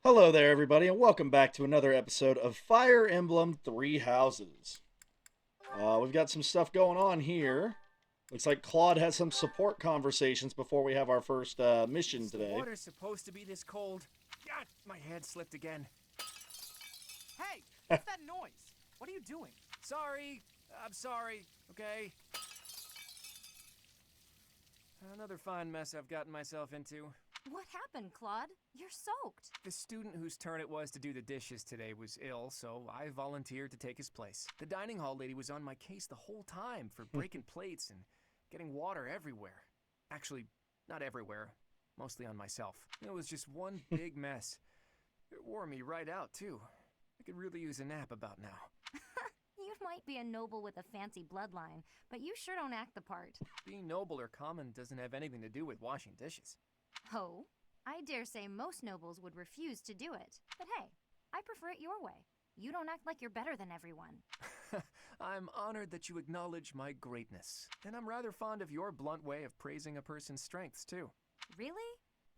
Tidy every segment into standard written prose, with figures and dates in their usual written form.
Hello there, everybody, and welcome back to another episode of Fire Emblem Three Houses. We've got some stuff going on here. Looks like Claude has some support conversations before we have our first mission today. The water's supposed to be this cold. God, my head slipped again. Hey, what's that noise? What are you doing? Sorry. I'm sorry, okay? Another fine mess I've gotten myself into. What happened, Claude? You're soaked. The student whose turn it was to do the dishes today was ill, so I volunteered to take his place. The dining hall lady was on my case the whole time for breaking plates and getting water everywhere. Actually, not everywhere. Mostly on myself. It was just one big mess. It wore me right out, too. I could really use a nap about now. You might be a noble with a fancy bloodline, but you sure don't act the part. Being noble or common doesn't have anything to do with washing dishes. Oh, I dare say most nobles would refuse to do it. But hey, I prefer it your way. You don't act like you're better than everyone. I'm honored that you acknowledge my greatness. And I'm rather fond of your blunt way of praising a person's strengths, too. Really?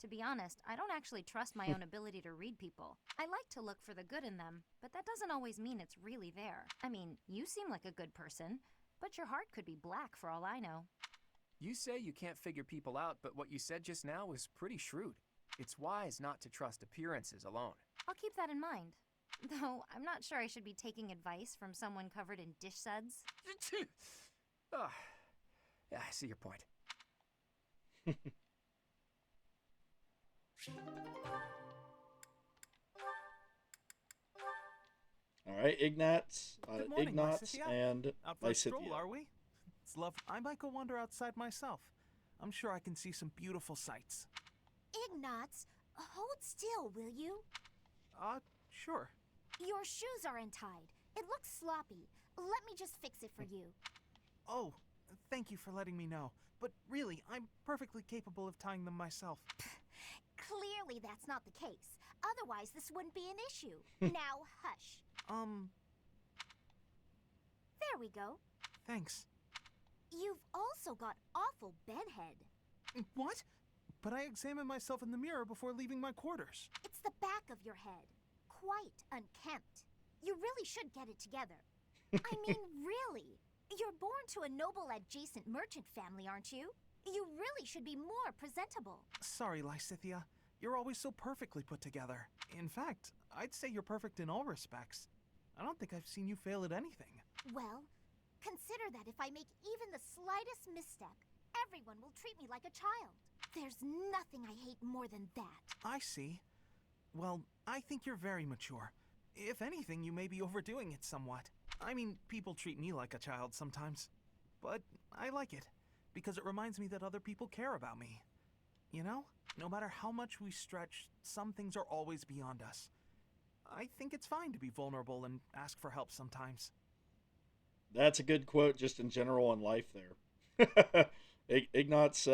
To be honest, I don't actually trust my own ability to read people. I like to look for the good in them, but that doesn't always mean it's really there. I mean, you seem like a good person, but your heart could be black for all I know. You say you can't figure people out, but what you said just now was pretty shrewd. It's wise not to trust appearances alone. I'll keep that in mind. Though, I'm not sure I should be taking advice from someone covered in dish suds. Ah, yeah, I see your point. All right, Ignatz, Good morning, Ignatz, Lysithea. and Out for a stroll, Lysithea. are we? It's lovely. I might go wander outside myself. I'm sure I can see some beautiful sights. Ignatz, hold still, will you? Sure. Your shoes are untied. It looks sloppy. Let me just fix it for you. Oh, thank you for letting me know. But really, I'm perfectly capable of tying them myself. Clearly that's not the case. Otherwise, this wouldn't be an issue. Now, hush. There we go. Thanks. You've also got awful bedhead. What? But I examined myself in the mirror before leaving my quarters. It's the back of your head. Quite unkempt. You really should get it together. I mean, really. You're born to a noble adjacent merchant family, aren't you? You really should be more presentable. Sorry, Lysithea. You're always so perfectly put together. In fact, I'd say you're perfect in all respects. I don't think I've seen you fail at anything. Well, consider that if I make even the slightest misstep, everyone will treat me like a child. There's nothing I hate more than that. I see. Well, I think you're very mature. If anything, you may be overdoing it somewhat. I mean, people treat me like a child sometimes. But I like it, because it reminds me that other people care about me. You know, no matter how much we stretch, some things are always beyond us. I think it's fine to be vulnerable and ask for help sometimes. That's a good quote just in general in life there. Ignatz,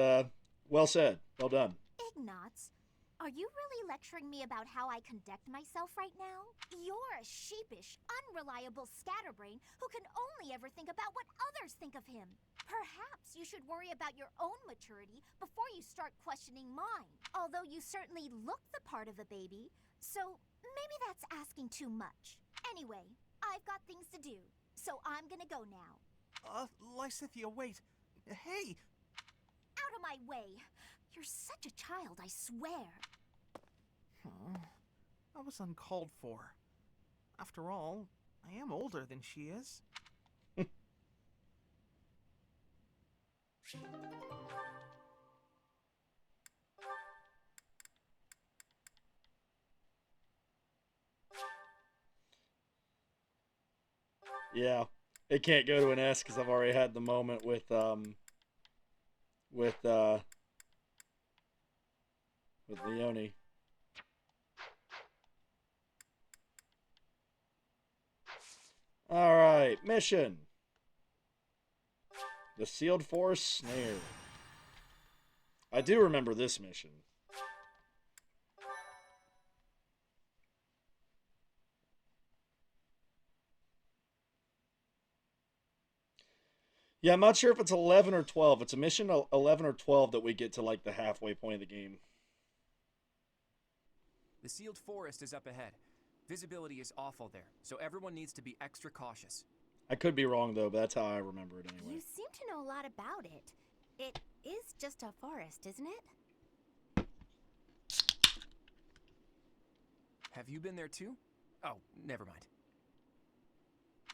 well said. Well done. Ignatz, are you really lecturing me about how I conduct myself right now? You're a sheepish, unreliable scatterbrain who can only ever think about what others think of him. Perhaps you should worry about your own maturity before you start questioning mine. Although you certainly look the part of a baby, so maybe that's asking too much. Anyway, I've got things to do, so I'm gonna go now. Lysithea, wait. Hey! Out of my way! You're such a child, I swear. That was uncalled for. After all, I am older than she is. Yeah, it can't go to an S because I've already had the moment with Leone. All right, mission. The Sealed Forest Snare. I do remember this mission. Yeah, I'm not sure if it's 11 or 12. It's a mission 11 or 12 that we get to like the halfway point of the game. The sealed forest is up ahead. Visibility is awful there, so everyone needs to be extra cautious. I could be wrong, though, but that's how I remember it anyway. You seem to know a lot about it. It is just a forest, isn't it? Have you been there too? Oh, never mind.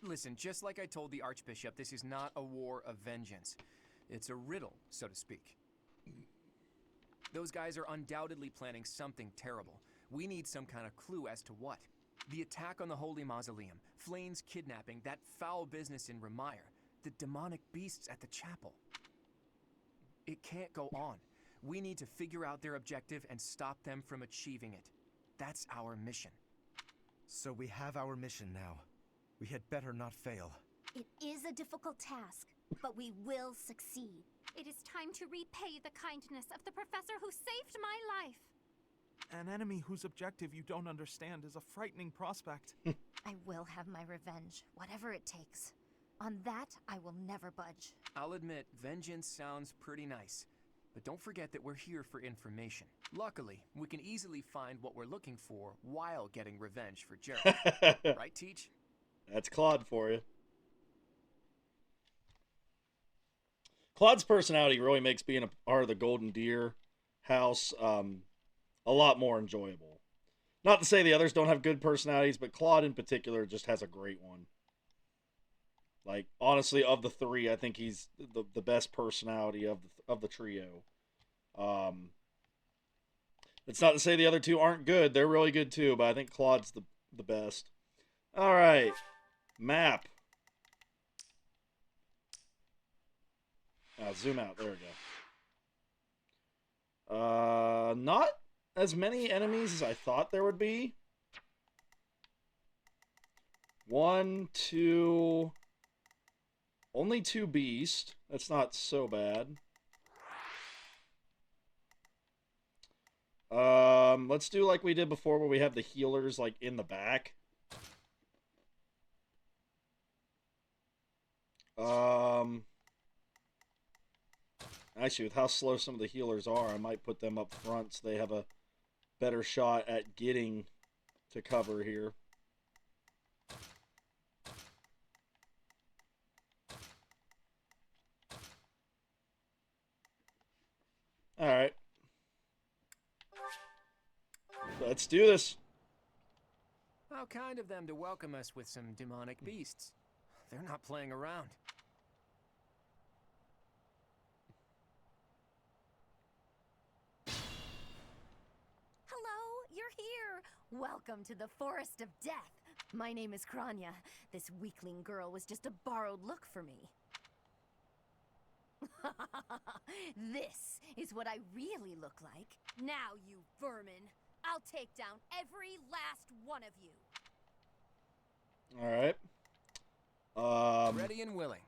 Listen, just like I told the Archbishop, this is not a war of vengeance. It's a riddle, so to speak. Those guys are undoubtedly planning something terrible. We need some kind of clue as to what. The attack on the Holy Mausoleum, Flayn's kidnapping, that foul business in Remire, the demonic beasts at the chapel. It can't go on. We need to figure out their objective and stop them from achieving it. That's our mission. So we have our mission now. We had better not fail. It is a difficult task, but we will succeed. It is time to repay the kindness of the professor who saved my life. An enemy whose objective you don't understand is a frightening prospect. I will have my revenge, whatever it takes. On that, I will never budge. I'll admit, vengeance sounds pretty nice. But don't forget that we're here for information. Luckily, we can easily find what we're looking for while getting revenge for Gerald. Right, Teach? That's Claude for you. Claude's personality really makes being a part of the Golden Deer house a lot more enjoyable. Not to say the others don't have good personalities, but Claude in particular just has a great one. Like, honestly, of the three, I think he's the best personality of the trio. It's not to say the other two aren't good. They're really good too, but I think Claude's the best. All right. Map. Zoom out. There we go. Not as many enemies as I thought there would be. 1, 2... Only 2 beasts. That's not so bad. Let's do like we did before where we have the healers like in the back. Actually, with how slow some of the healers are, I might put them up front so they have a better shot at getting to cover here. Alright. Let's do this. How kind of them to welcome us with some demonic beasts. They're not playing around. Hello, you're here. Welcome to the Forest of Death. My name is Kranya. This weakling girl was just a borrowed look for me. This is what I really look like. Now, you vermin, I'll take down every last one of you. Alright. Ready and willing.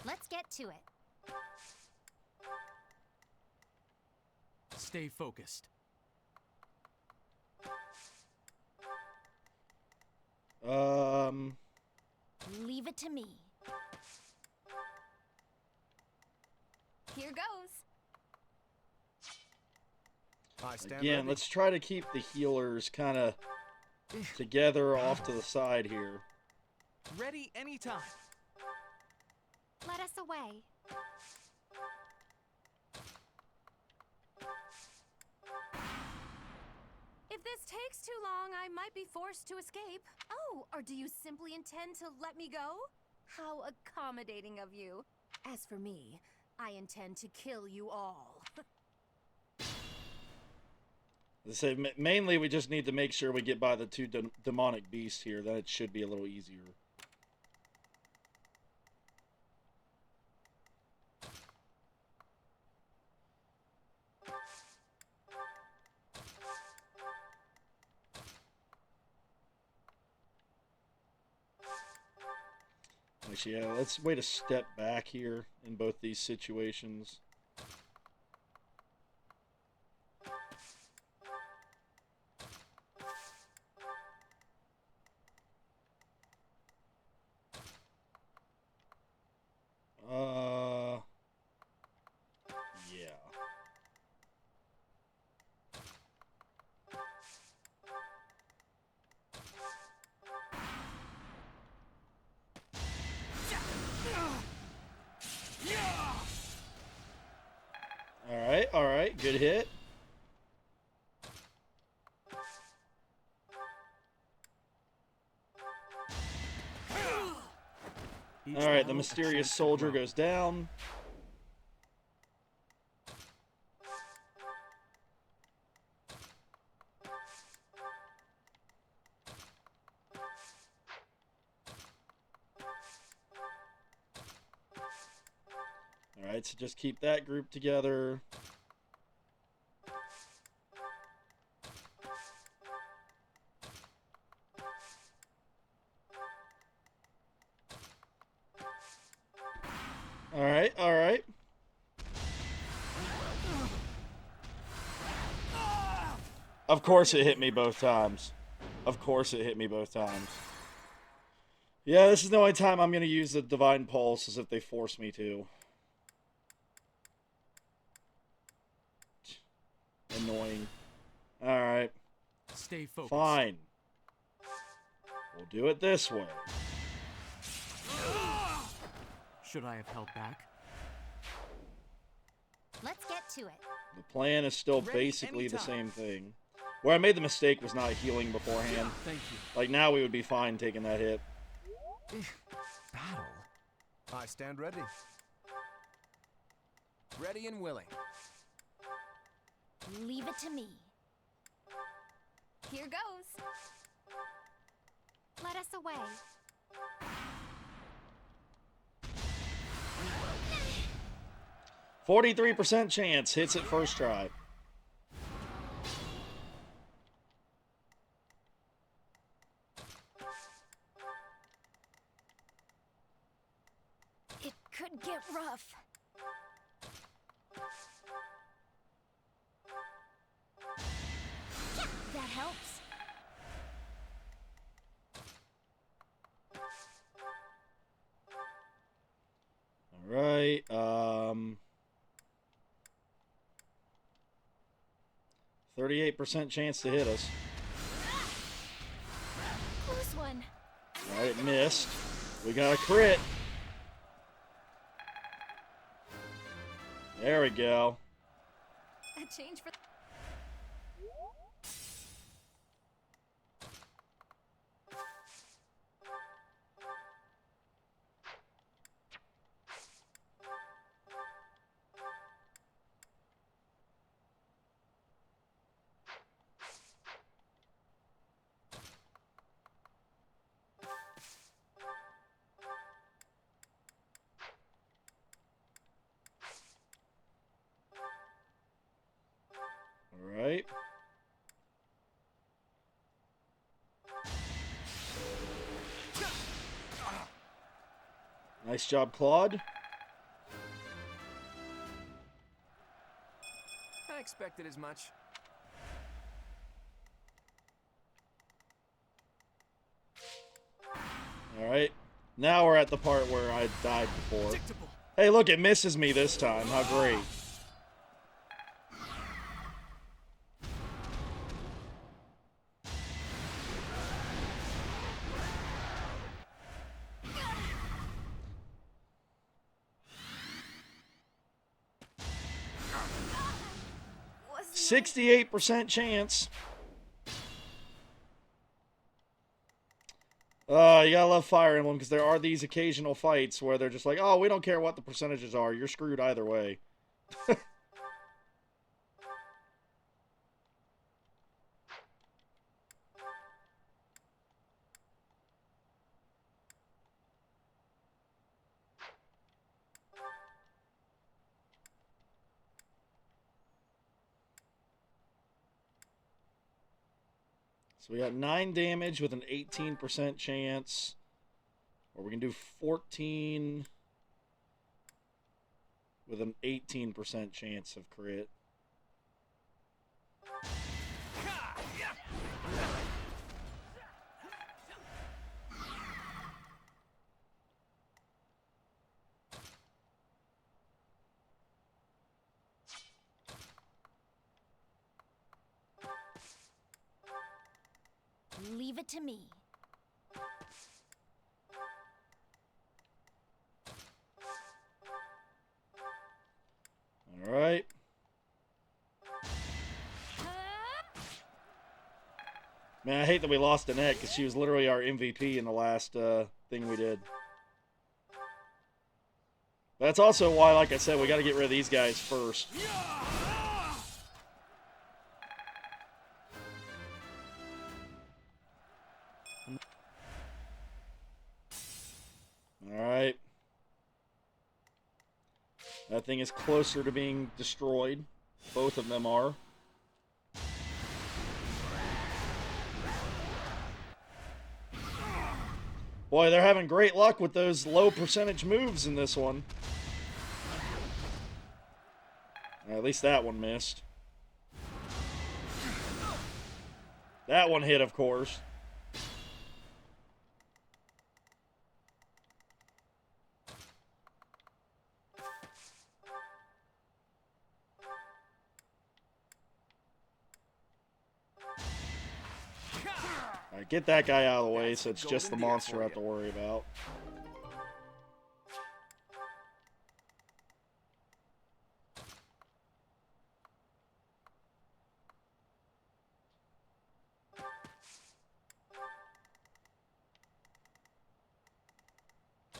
Let's get to it. Stay focused. Leave it to me. Here goes. I stand Again, ready. let's try to keep the healers kind of together off to the side here. Ready anytime. Let us away. If this takes too long, I might be forced to escape. Oh, or do you simply intend to let me go? How accommodating of you. As for me, I intend to kill you all. I say, mainly we just need to make sure we get by the 2 demonic beasts here. Then it should be a little easier. Actually, yeah, let's wait a step back here in both these situations. right, good hit. All right, the mysterious soldier goes down. All right, so just keep that group together. All right, all right. Of course it hit me both times. Of course it hit me both times. Yeah, this is the only time I'm going to use the Divine Pulse, is if they force me to. Annoying. Alright. Stay focused. Fine. We'll do it this way. Should I have held back? Let's get to it. The plan is still Ready basically the anytime. same thing. Where I made the mistake was not healing beforehand. Thank you. Like, now we would be fine taking that hit. Battle? I stand ready. Ready and willing. Leave it to me. Here goes. Let us away. 43% chance, hits it first try. It could get rough. That helps. Alright, 38% chance to hit us. Close one. Alright, missed. We got a crit. There we go. A change for. Alright. Nice job, Claude. I expected as much. Alright. Now we're at the part where I died before. Predictable. Hey, look, it misses me this time. How great. Was 68% chance. You gotta love Fire Emblem, because there are these occasional fights where they're just like, oh, we don't care what the percentages are. You're screwed either way. So we got 9 damage with an 18% chance. Or we can do 14 with an 18% chance of crit. Leave it to me. Alright. Man, I hate that we lost Annette because she was literally our MVP in the last thing we did. That's also why, like I said, we got to get rid of these guys first. Alright. That thing is closer to being destroyed. Both of them are. Boy, they're having great luck with those low percentage moves in this one. At least that one missed. That one hit, of course. Alright, get that guy out of the way so it's just the monster I have to worry about.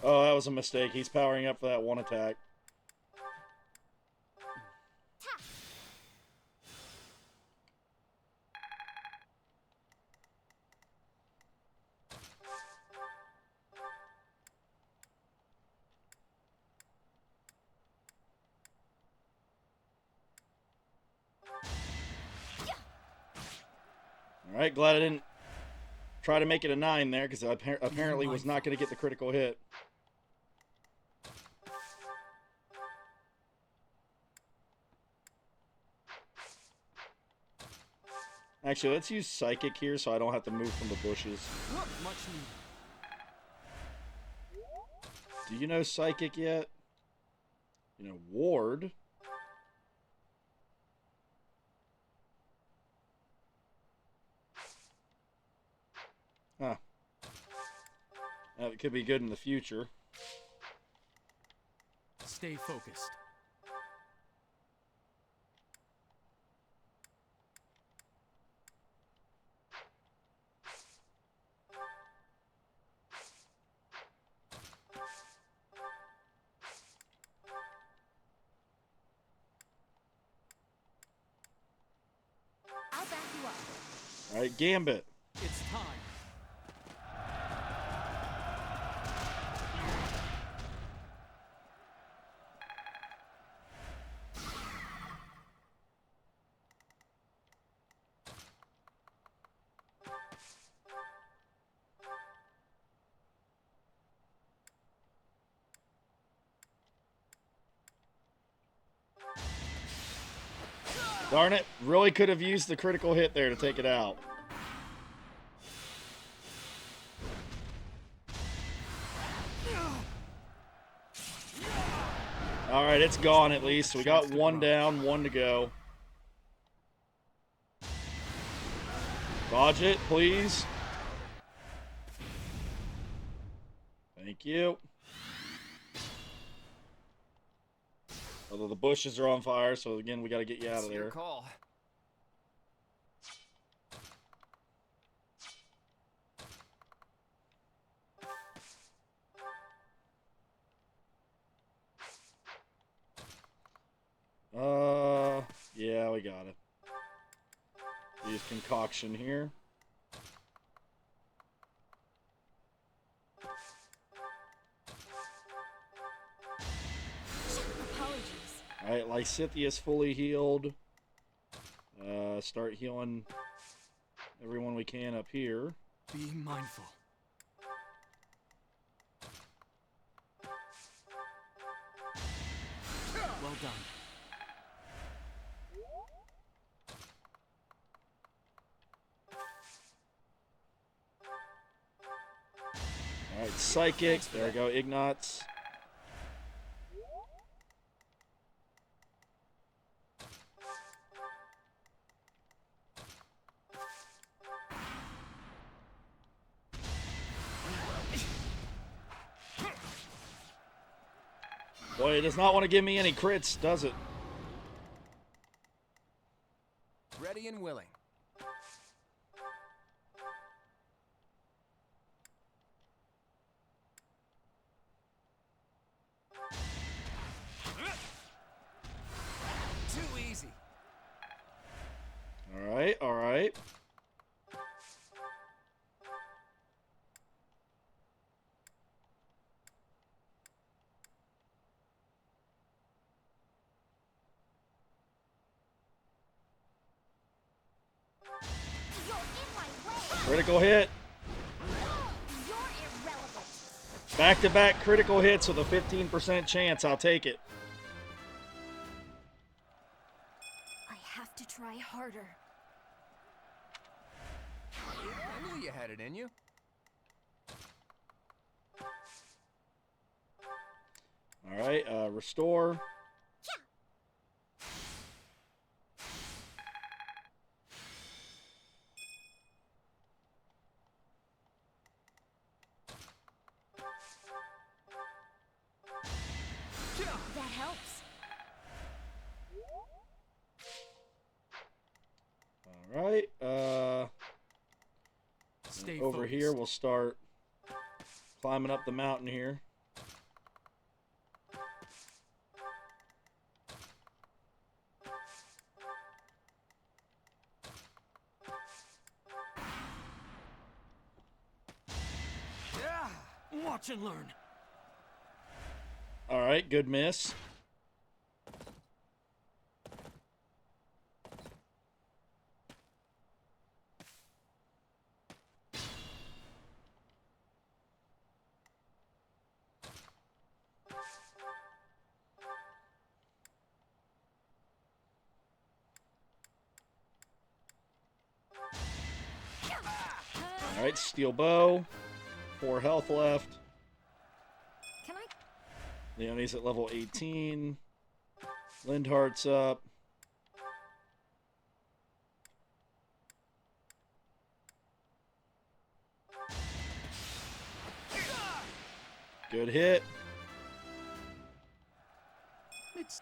Oh, that was a mistake. He's powering up for that one attack. Alright, glad I didn't try to make it a 9 there, because I apparently was not going to get the critical hit. Actually, let's use Psychic here so I don't have to move from the bushes. Much needed. Do you know Psychic yet? You know, Ward. Huh. That could be good in the future. Stay focused. I'll back you up. Alright, Gambit. It's time. Darn it. Really could have used the critical hit there to take it out. Alright, it's gone at least. We got one down, one to go. Dodge it, please. Thank you. Although the bushes are on fire, so again, we got to get you out of It's your there. call. Yeah, we got it. Use concoction here. Apologies. Alright, Lysithia's fully healed. Start healing everyone we can up here. Be mindful. Well done. Alright, Psychic. There we go, Ignots. Boy, it does not want to give me any crits, does it? Ready and willing. Critical hit. You're irrelevant. Back-to-back critical hits with a 15% chance. I'll take it. I have to try harder. I knew you had it in you. All right, restore. That helps. All right, Stay over focused. here we'll start climbing up the mountain here. Watch and learn. All right, good miss. All right, steel bow. 4 health left. Can I? Leonie's at level 18. Lindhart's up. Good hit. It's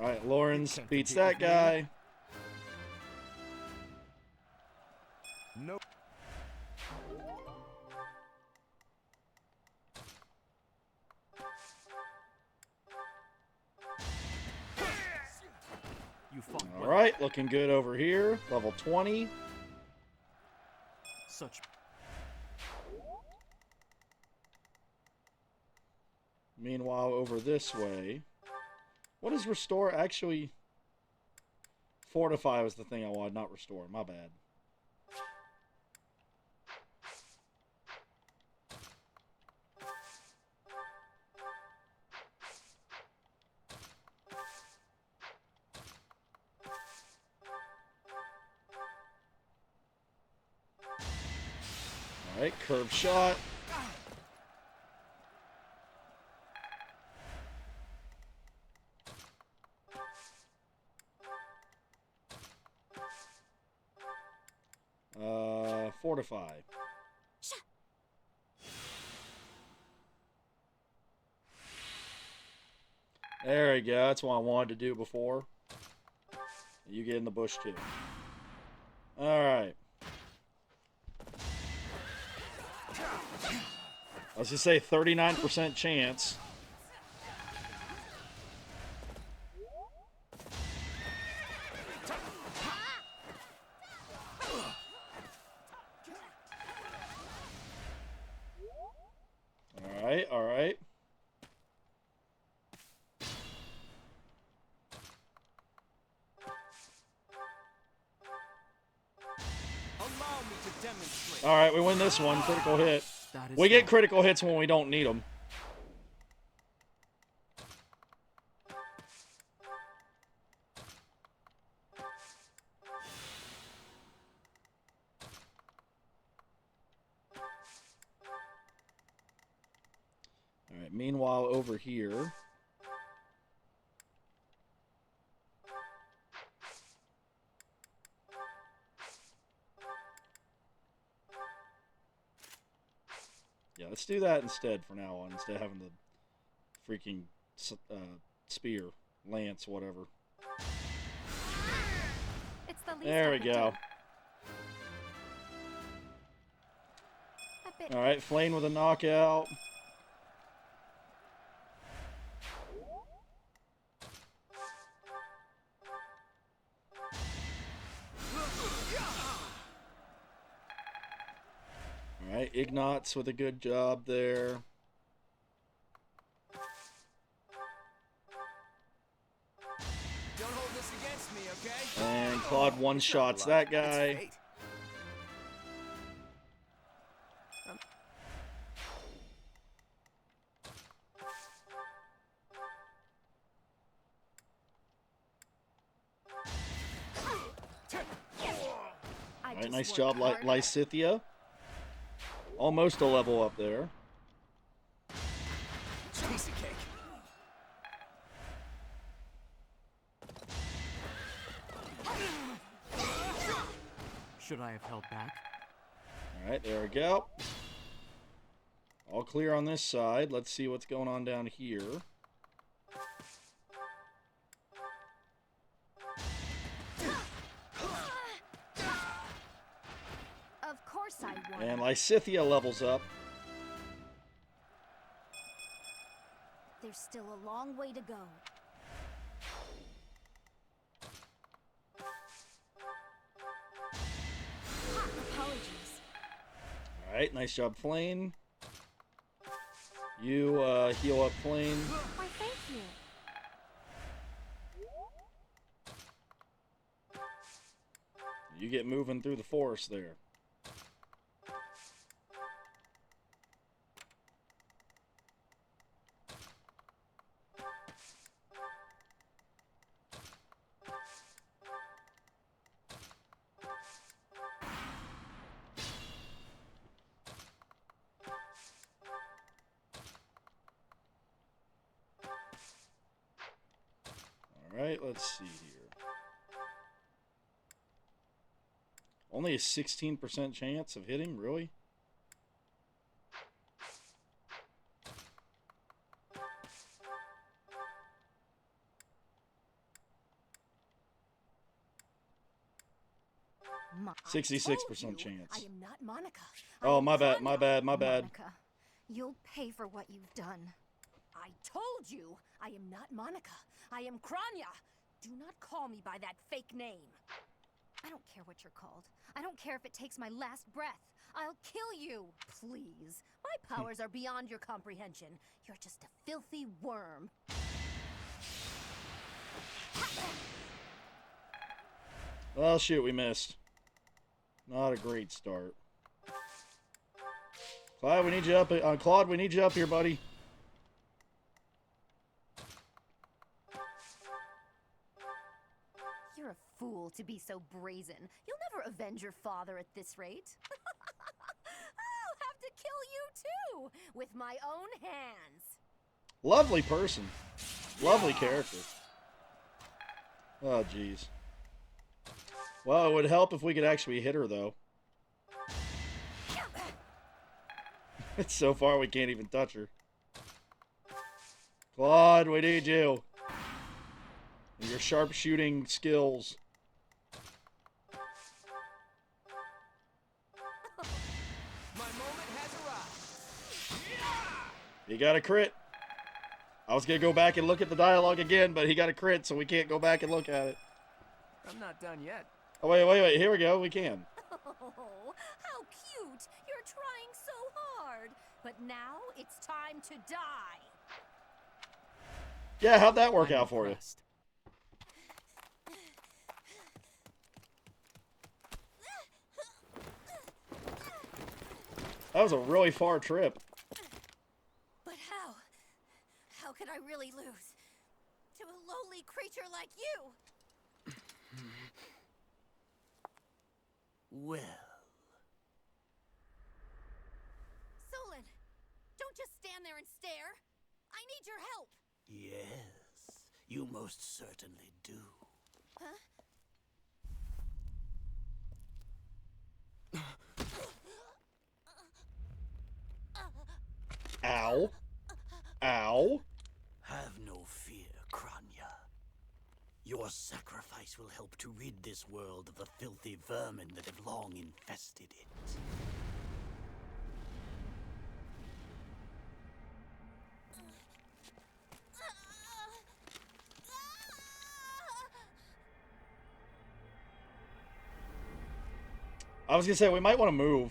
All right, Lawrence Can't beats compete that with me. guy. Nope. you fought All well. right, looking good over here. Level 20. Such Meanwhile, over this way. What is restore? Actually, fortify was the thing I wanted, not restore. My bad. All right, curve shot. Fortify. There we go. That's what I wanted to do before. You get in the bush too. All right. I was just say 39% chance. All right, all right. allow me to demonstrate. All right, we win this one. Critical hit. That is We get so. critical hits when we don't need them. All right, meanwhile, over here. Yeah, let's do that instead for now on, instead of having the freaking spear, lance, whatever. It's the least There I we could go. do. A bit. All right, Flame with a knockout. All right, Ignatz with a good job there. Claude one-shots that guy. It's fate. Alright, nice job, Lysithia. Almost a level up there. Piece of cake. Should I have held back? Alright, there we go. All clear on this side. Let's see what's going on down here. Of course I won. And Lysithia levels up. There's still a long way to go. Apologies. Alright, nice job, Flame. You heal up Flame. Why, thank you. You get moving through the forest there. Alright, let's see here. Only a 16% chance of hitting, really? I 66% told you, chance. I am not Monica. Oh, I am my bad, my Kranya. bad, my bad. Monica, you'll pay for what you've done. I told you I am not Monica. I am Kranya. Do not call me by that fake name. I don't care what you're called. I don't care if it takes my last breath. I'll kill you. Please. My powers are beyond your comprehension. You're just a filthy worm. Well, shoot, we missed. Not a great start. Claude, we need you up. Claude, we need you up here, buddy. You're a fool to be so brazen. You'll never avenge your father at this rate. I'll have to kill you too, with my own hands. Lovely person. Lovely character. Oh, jeez. Well, it would help if we could actually hit her, though. So far, we can't even touch her. Claude, we need you. And your sharpshooting skills. My moment has arrived. He got a crit. I was going to go back and look at the dialogue again, but he got a crit, so we can't go back and look at it. I'm not done yet. Oh, wait. Here we go. We can. Oh, how cute! You're trying so hard. But now it's time to die. Yeah, how'd that work I'm out for you? impressed. That was a really far trip. But how? How could I really lose? To a lowly creature like you? Well, Solon, don't just stand there and stare. I need your help. yes, you most certainly do. Huh? Ow. Ow. Have no fear, Kranya. Your sacrifice will help to rid this world of the filthy vermin that have long infested it. I was going to say, we might want to move.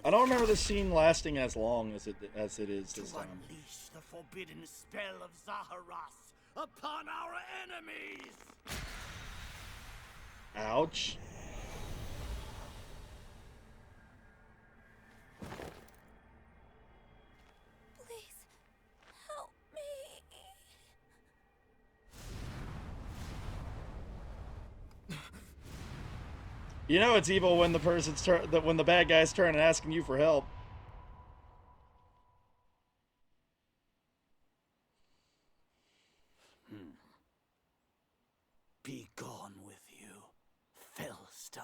I don't remember this scene lasting as long as it is this To time. unleash the forbidden spell of Zaharas upon our enemies! Ouch. Please, help me. You know it's evil when the when the bad guy's turn and asking you for help. Be gone with you, Fellstar.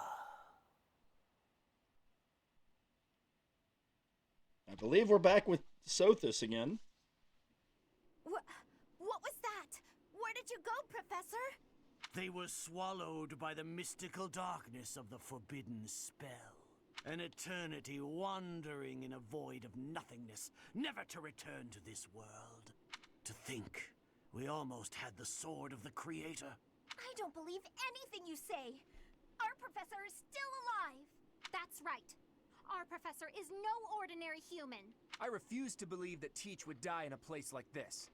I believe we're back with Sothis again. What was that? Where did you go, Professor? They were swallowed by the mystical darkness of the forbidden spell. An eternity wandering in a void of nothingness, never to return to this world. To think, we almost had the sword of the Creator. I don't believe anything you say. Our professor is still alive. That's right. Our professor is no ordinary human. I refuse to believe that Teach would die in a place like this.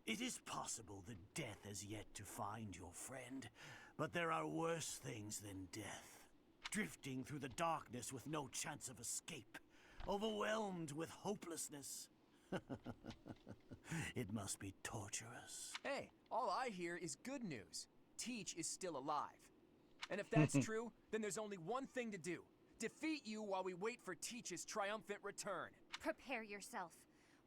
It is possible that death has yet to find your friend, but there are worse things than death. Drifting through the darkness with no chance of escape, overwhelmed with hopelessness. It must be torturous. Hey, all I hear is good news. Teach is still alive. And if that's true, then there's only one thing to do. Defeat you while we wait for Teach's triumphant return. Prepare yourself.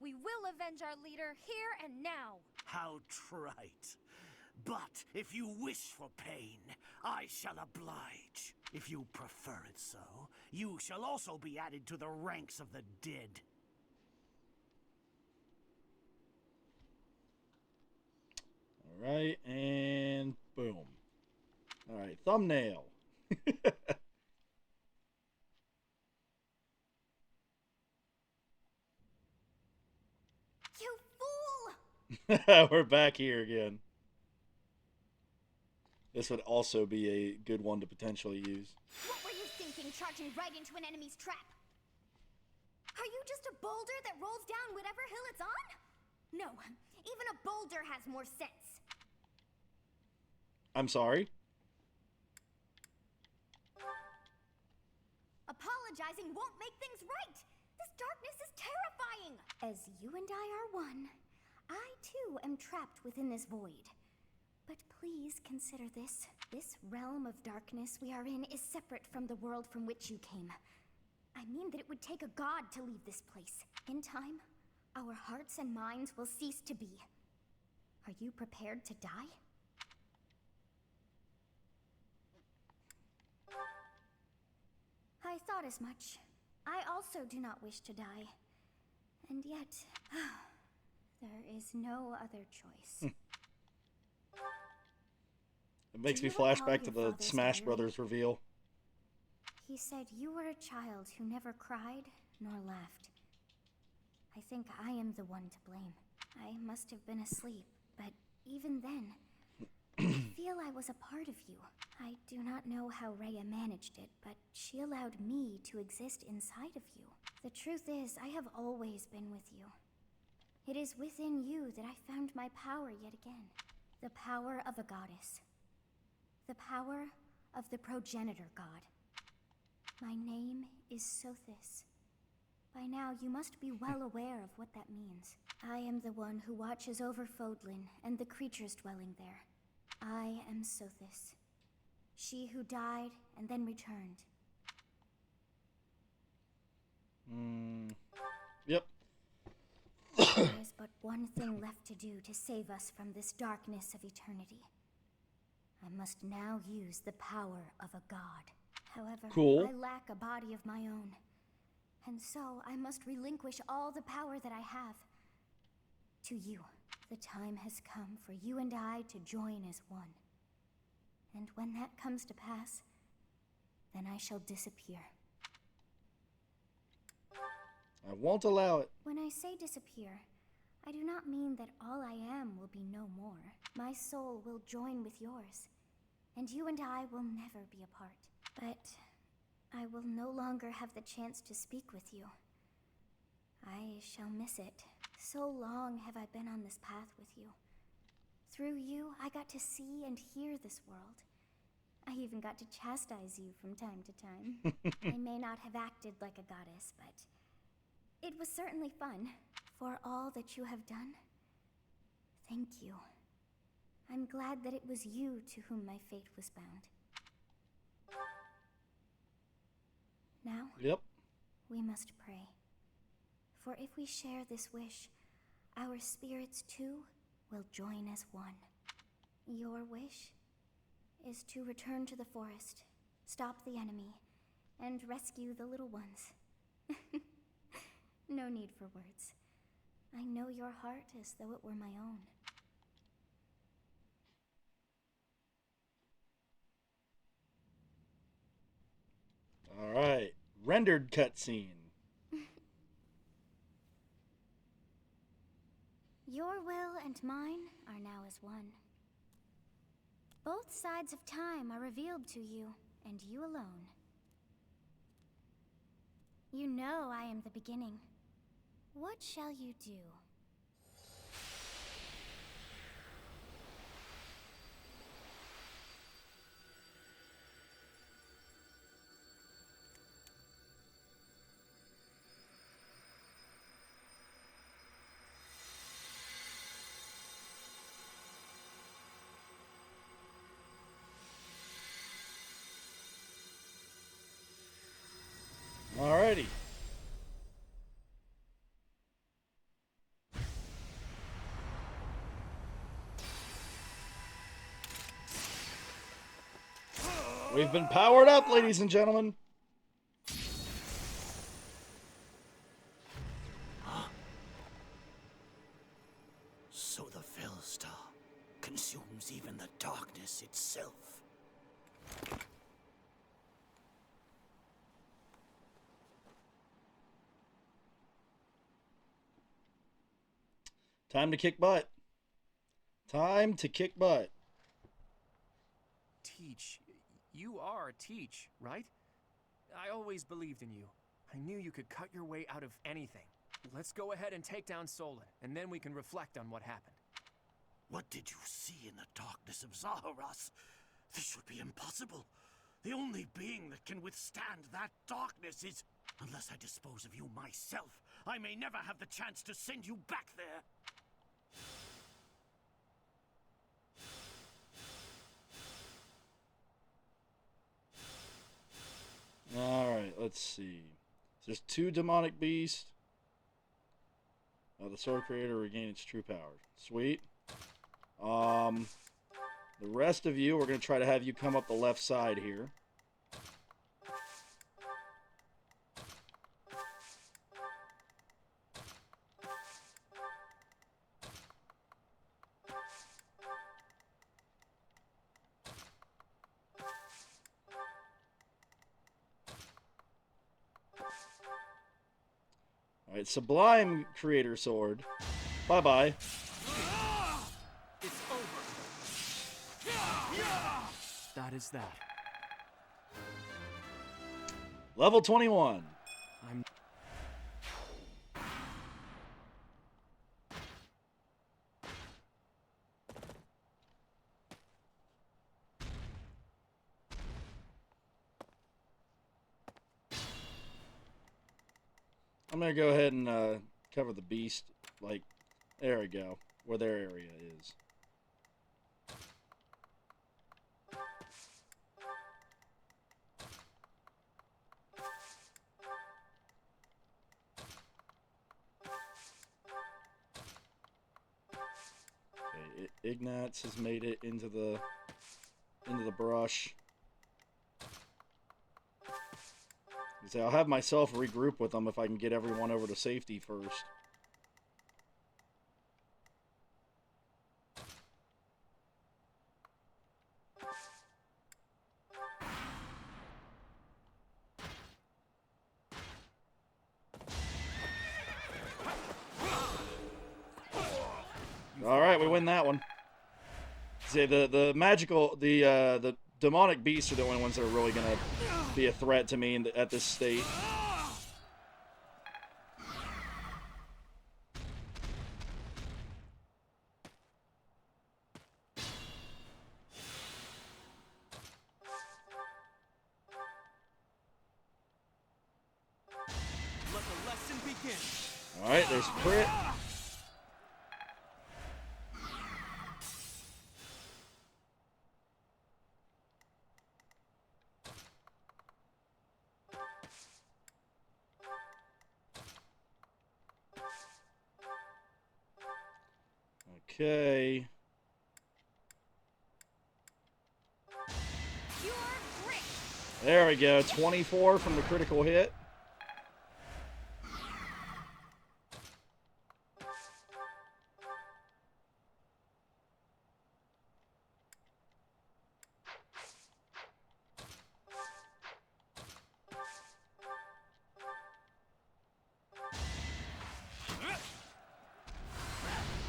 We will avenge our leader here and now. How trite. But if you wish for pain, I shall oblige. If you prefer it so, you shall also be added to the ranks of the dead. Alright, and boom. Alright, thumbnail. You fool! We're back here again. This would also be a good one to potentially use. What were you thinking, charging right into an enemy's trap? Are you just a boulder that rolls down whatever hill it's on? No, even a boulder has more sense. I'm sorry? Apologizing won't make things right. This darkness is terrifying. As you and I are one, I too am trapped within this void. But please consider this. This realm of darkness we are in is separate from the world from which you came. I mean that it would take a god to leave this place. In time, our hearts and minds will cease to be. Are you prepared to die? I thought as much. I also do not wish to die. And yet, there is no other choice. It makes Do me you recall flash back to your the father's Smash diary? Brothers reveal. He said you were a child who never cried nor laughed. I think I am the one to blame. I must have been asleep, but even then, I feel I was a part of you. I do not know how Rhea managed it, but she allowed me to exist inside of you. The truth is, I have always been with you. It is within you that I found my power yet again. The power of a goddess. The power of the progenitor god. My name is Sothis. By now, you must be well aware of what that means. I am the one who watches over Fodlan and the creatures dwelling there. I am Sothis. She who died and then returned. Yep. There is but one thing left to do to save us from this darkness of eternity. I must now use the power of a god. However, Cool. I lack a body of my own. And so I must relinquish all the power that I have to you. The time has come for you and I to join as one. And when that comes to pass, then I shall disappear. I won't allow it. When I say disappear, I do not mean that all I am will be no more. My soul will join with yours, and you and I will never be apart. But I will no longer have the chance to speak with you. I shall miss it. So long have I been on this path with you. Through you, I got to see and hear this world. I even got to chastise you from time to time. I may not have acted like a goddess, but it was certainly fun. For all that you have done, thank you. I'm glad that it was you to whom my fate was bound. Now, Yep. we must pray. For if we share this wish, our spirits too will join as one. Your wish is to return to the forest, stop the enemy, and rescue the little ones. No need for words. I know your heart as though it were my own. All right. Rendered cutscene. Your will and mine are now as one. Both sides of time are revealed to you, and you alone. You know I am the beginning. What shall you do? Alrighty. We've been powered up, ladies and gentlemen. So the Fellstar consumes even the darkness itself. Time to kick butt. Time to kick butt. Teach. You are Teach, right? I always believed in you. I knew you could cut your way out of anything. Let's go ahead and take down Solon, and then we can reflect on what happened. What did you see in the darkness of Zaharas? This would be impossible. The only being that can withstand that darkness is... Unless I dispose of you myself, I may never have the chance to send you back there. Alright, let's see. There's 2 demonic beasts. The sword creator regained its true power. Sweet. The rest of you, we're going to try to have you come up the left side here. Alright, Sublime Creator Sword. Bye-bye. It's over. That is that. Level 21. I'm going to go ahead and cover the beast, like, there we go, where their area is. Okay, Ignatz has made it into the brush. So I'll have myself regroup with them if I can get everyone over to safety first. All right, we win that one. See, the magical, the demonic beasts are the only ones that are really going to be a threat to me at this state. Let the lesson begin. Alright, there's a crit. Okay. Pure grit. There we go. 24 from the critical hit.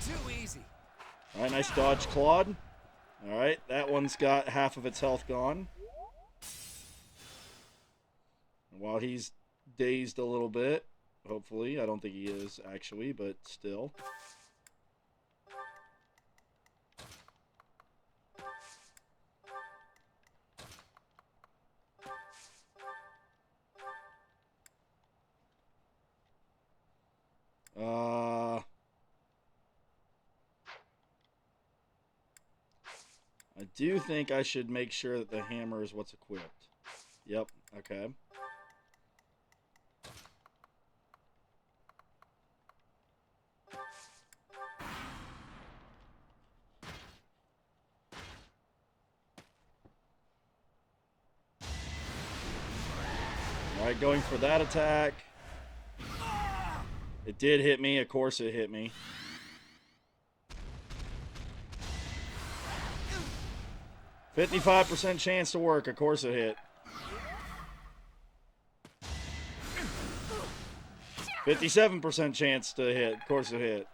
Too easy. Alright, nice dodge, Claude. Alright, that one's got half of its health gone. While he's dazed a little bit, hopefully. I don't think he is, actually, but still. I do think I should make sure that the hammer is what's equipped. Yep, okay. Alright, going for that attack. It did hit me, of course it hit me. $55% chance to work, of course it hit. 57% chance to hit, of course it hit.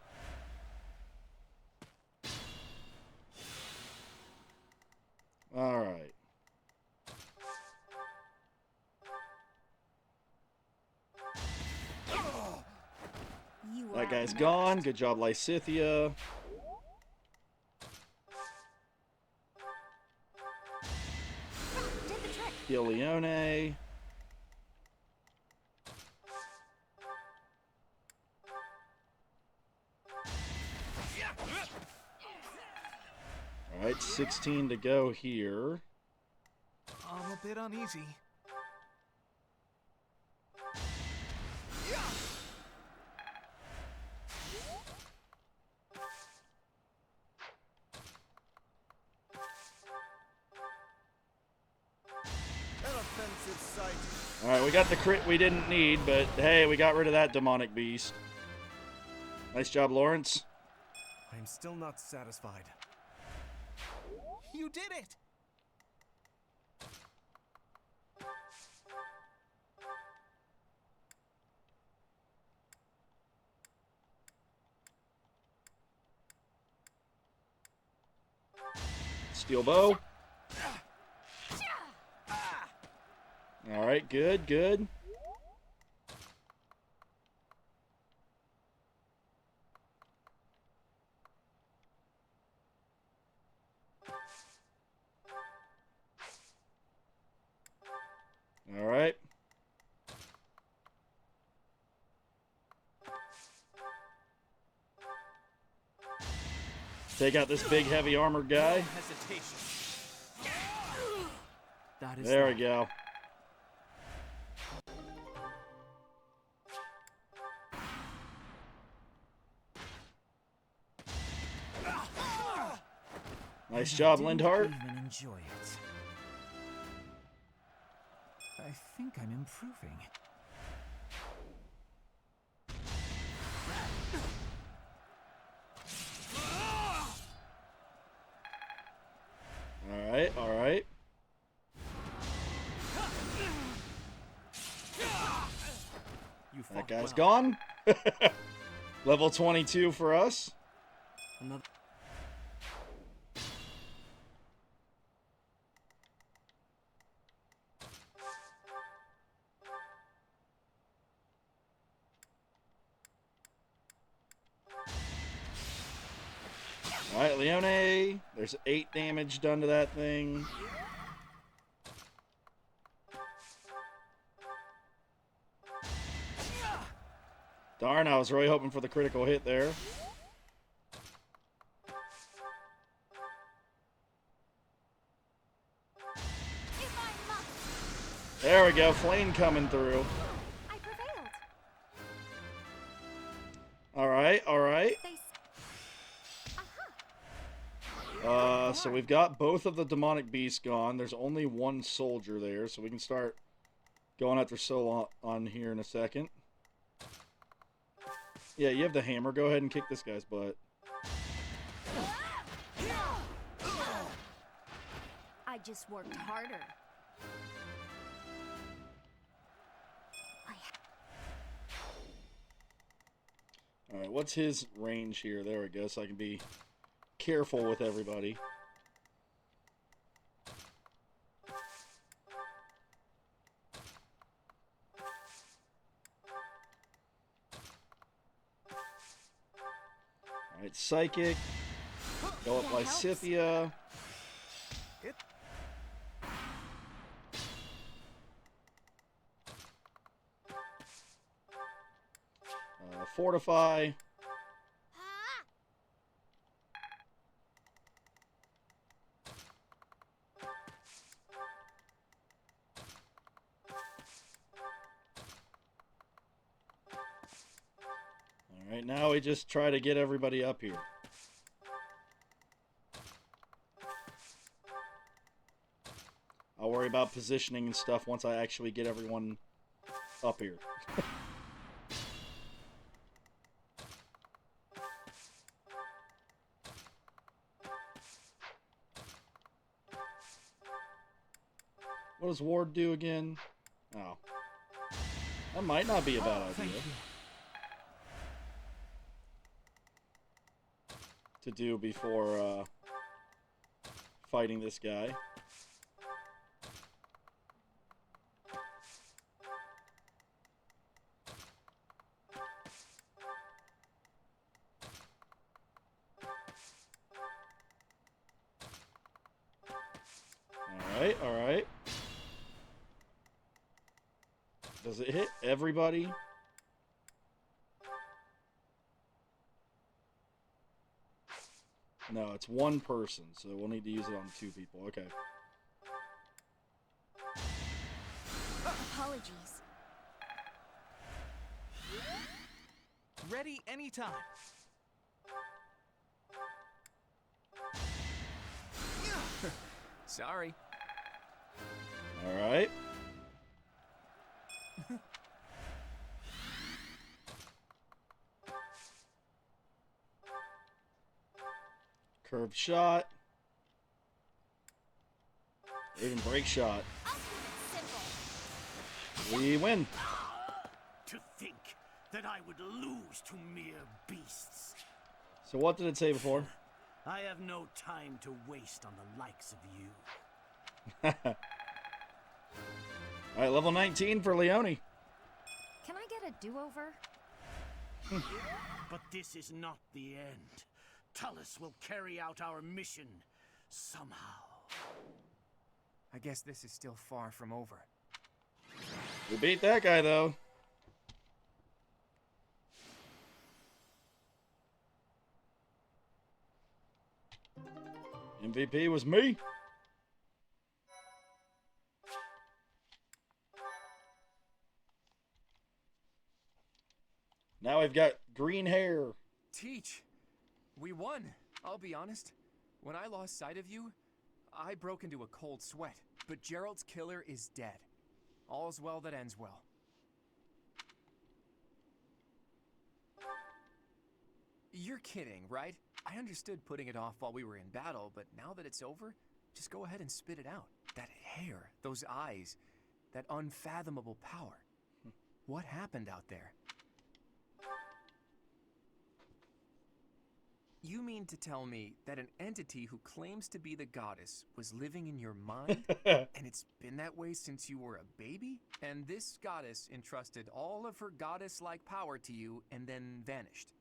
Alright. That guy's gone. Good job, Lysithia. Heal Leone. Alright, 16 to go here. I'm a bit uneasy. Alright, we got the crit we didn't need, but hey, we got rid of that demonic beast. Nice job, Lawrence. I'm still not satisfied. You did it! Steel bow. Alright, good, good. Alright. Take out this big, heavy armored guy. There we go. Nice job, Lindhart. Even enjoy it. I think I'm improving. Alright, alright. That guy's gone. Level 22 for us. Another. Alright, Leone. There's 8 damage done to that thing. Darn, I was really hoping for the critical hit there. There we go, flame coming through. I prevailed. Alright, alright. So we've got both of the demonic beasts gone. There's only one soldier there, so we can start going after Sol on here in a second. Yeah, you have the hammer. Go ahead and kick this guy's butt. I just worked harder. Alright, what's his range here? There we go, so I can be careful with everybody. Alright, Psychic. Go up Lysithia. Fortify. Alright, now we just try to get everybody up here. I'll worry about positioning and stuff once I actually get everyone up here. What does Ward do again? Oh. That might not be a bad idea. To do before fighting this guy. Alright, alright. Does it hit everybody? No, it's one person, so we'll need to use it on 2 people. Okay. Apologies. Ready anytime. Sorry. Alright. Curved shot. Even break shot. We win. To think that I would lose to mere beasts. So what did it say before? I have no time to waste on the likes of you. Alright, level 19 for Leone. Can I get a do-over? But this is not the end. Tullus will carry out our mission somehow. I guess this is still far from over. We beat that guy, though. MVP was me. Now we've got green hair. Teach, we won. I'll be honest. When I lost sight of you, I broke into a cold sweat. But Gerald's killer is dead. All's well that ends well. You're kidding, right? I understood putting it off while we were in battle, but now that it's over, just go ahead and spit it out. That hair, those eyes, that unfathomable power. What happened out there? You mean to tell me that an entity who claims to be the goddess was living in your mind? And it's been that way since you were a baby? And this goddess entrusted all of her goddess-like power to you and then vanished?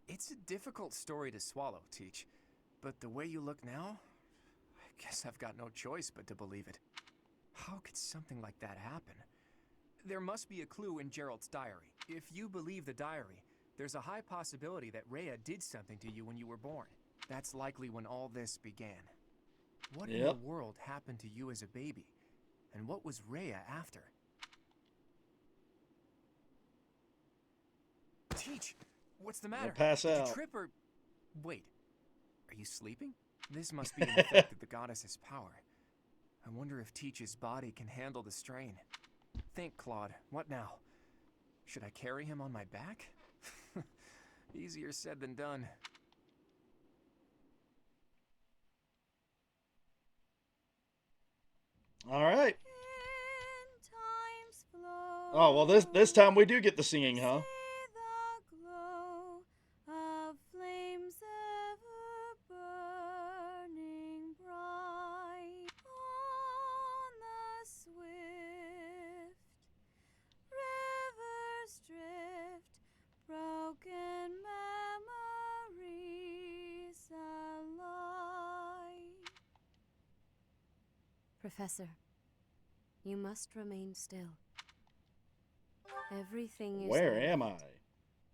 It's a difficult story to swallow, Teach. But the way you look now, I guess I've got no choice but to believe it. How could something like that happen? There must be a clue in Gerald's diary. If you believe the diary, there's a high possibility that Rhea did something to you when you were born. That's likely when all this began. What in the world happened to you as a baby? And what was Rhea after? Teach, what's the matter? Pass Did out. you trip or... Wait, are you sleeping? This must be an effect of the goddess's power. I wonder if Teach's body can handle the strain. Think, Claude, what now? Should I carry him on my back? Easier said than done. All right. Oh, well, this time we do get the singing, huh? Professor, you must remain still. Everything is Where all am I? right.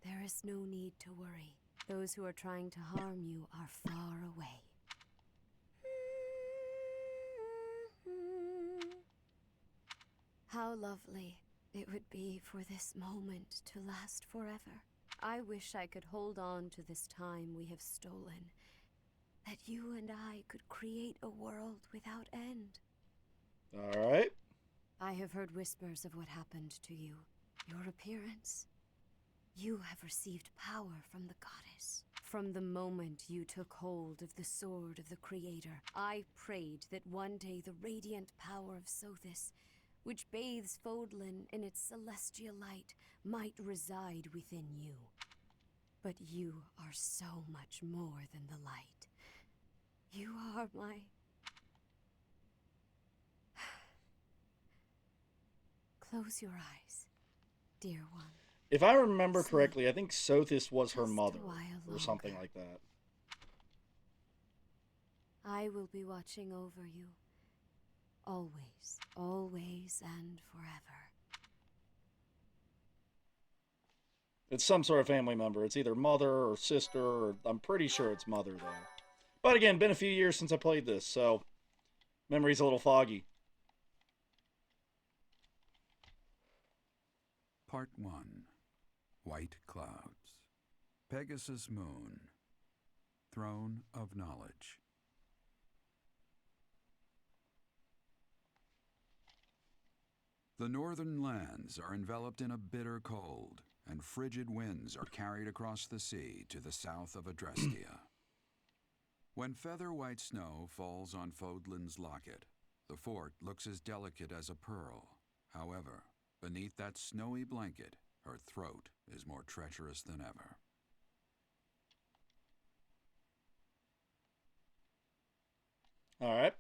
There is no need to worry. Those who are trying to harm you are far away. How lovely it would be for this moment to last forever. I wish I could hold on to this time we have stolen, that you and I could create a world without end. All right. I have heard whispers of what happened to you. Your appearance. You have received power from the goddess. From the moment you took hold of the sword of the Creator, I prayed that one day the radiant power of Sothis, which bathes Fodlan in its celestial light, might reside within you. But you are so much more than the light. You are my... Close your eyes, dear one. If I remember correctly, I think Sothis was her Just a mother while or something longer. like that. I will be watching over you. Always, always, and forever. It's some sort of family member. It's either mother or sister, or I'm pretty sure it's mother, though. But again, been a few years since I played this, so memory's a little foggy. Part 1. White Clouds. Pegasus Moon. Throne of Knowledge. The northern lands are enveloped in a bitter cold, and frigid winds are carried across the sea to the south of Adrestia. When feather white snow falls on Fodlan's locket, the fort looks as delicate as a pearl. However, beneath that snowy blanket, her throat is more treacherous than ever. All right.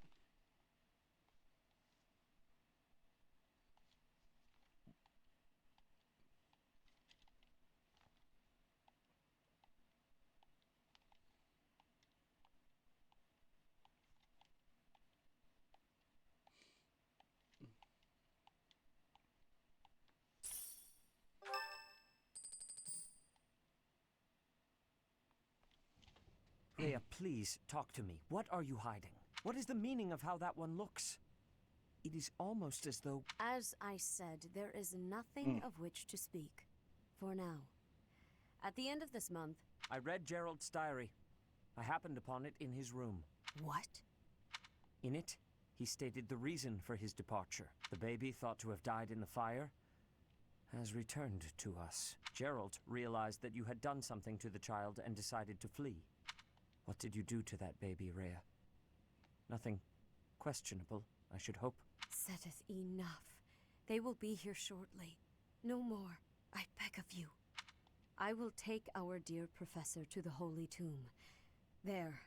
Rhea, please talk to me. What are you hiding? What is the meaning of how that one looks? It is almost as though... As I said, there is nothing of which to speak. For now. At the end of this month... I read Gerald's diary. I happened upon it in his room. What? In it, he stated the reason for his departure. The baby, thought to have died in the fire, has returned to us. Gerald realized that you had done something to the child and decided to flee. What did you do to that baby, Rhea? Nothing questionable, I should hope. Setteth, enough. They will be here shortly. No more, I beg of you. I will take our dear professor to the Holy Tomb. There,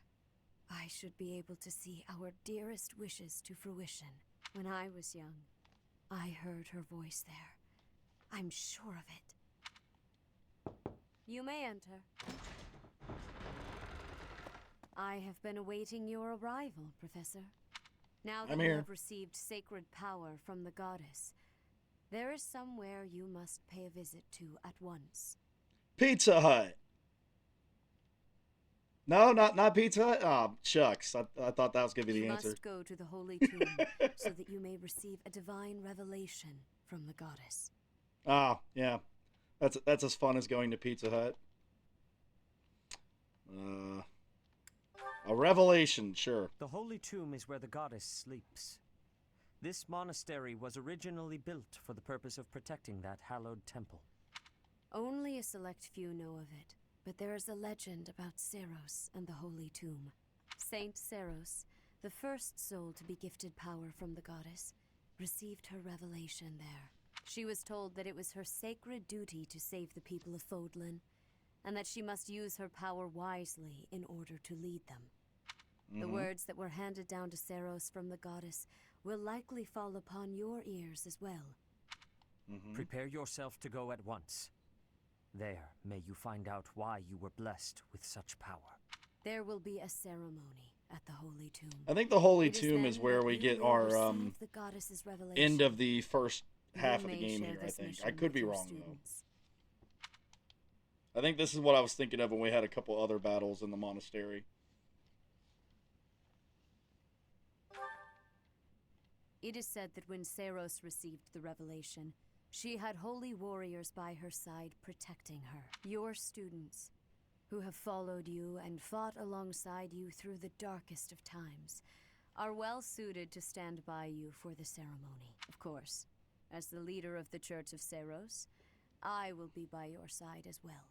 I should be able to see our dearest wishes to fruition. When I was young, I heard her voice there. I'm sure of it. You may enter. I have been awaiting your arrival, Professor. Now that I'm you here. have received sacred power from the goddess, there is somewhere you must pay a visit to at once. Pizza Hut. No, not Pizza Hut. Oh, shucks. I thought that was gonna be the You answer. must go to the Holy Tomb so that you may receive a divine revelation from the goddess. Ah, yeah. That's as fun as going to Pizza Hut. A revelation, sure. The Holy Tomb is where the goddess sleeps. This monastery was originally built for the purpose of protecting that hallowed temple. Only a select few know of it, but there is a legend about Seros and the Holy Tomb. Saint Seros, the first soul to be gifted power from the goddess, received her revelation there. She was told that it was her sacred duty to save the people of Fodlan, and that she must use her power wisely in order to lead them. The words that were handed down to Seros from the goddess will likely fall upon your ears as well. Prepare yourself to go at once. There may you find out why you were blessed with such power. There will be a ceremony at the Holy Tomb. I think the Holy It is Tomb then is where that we you get will our receive the goddess's revelation. end of the first You half of the may game share here, I this think. I mission could be with your wrong, though. students. I think this is what I was thinking of when we had a couple other battles in the monastery. It is said that when Seros received the revelation, she had holy warriors by her side protecting her. Your students, who have followed you and fought alongside you through the darkest of times, are well suited to stand by you for the ceremony. Of course, as the leader of the Church of Seros, I will be by your side as well.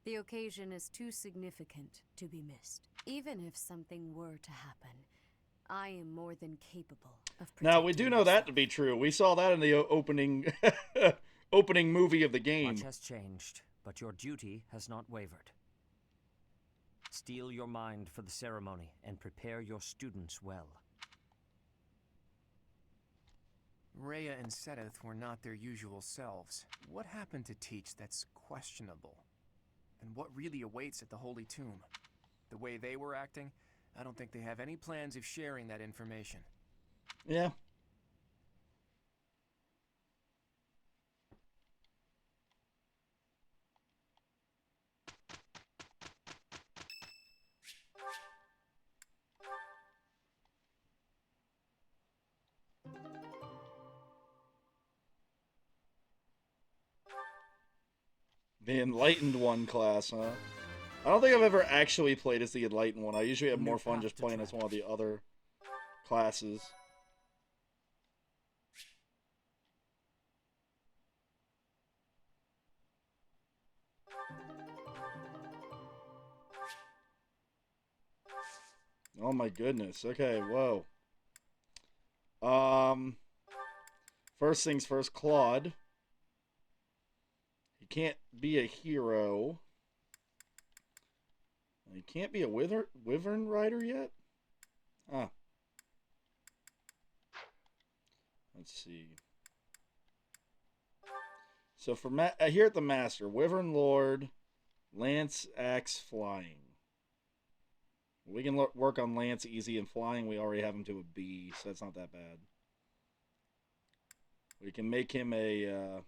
The occasion is too significant to be missed. Even if something were to happen, I am more than capable of protecting Now, we do know that myself. to be true. We saw that in the opening opening movie of the game. Much has changed, but your duty has not wavered. Steel your mind for the ceremony and prepare your students well. Rhea and Sedith were not their usual selves. What happened to teach that's questionable? And what really awaits at the Holy Tomb? The way they were acting, I don't think they have any plans of sharing that information. Yeah. The Enlightened One class, huh? I don't think I've ever actually played as the Enlightened One. I usually have more fun just playing as one of the other classes. Oh my goodness. Okay, whoa. First things first, Claude. He can't be a hero. He can't be a Wyvern rider yet? Huh. Let's see. So for here at the Master, Wyvern Lord, Lance, Axe, Flying. We can work on Lance easy, and Flying we already have him to a B, so that's not that bad. We can make him a...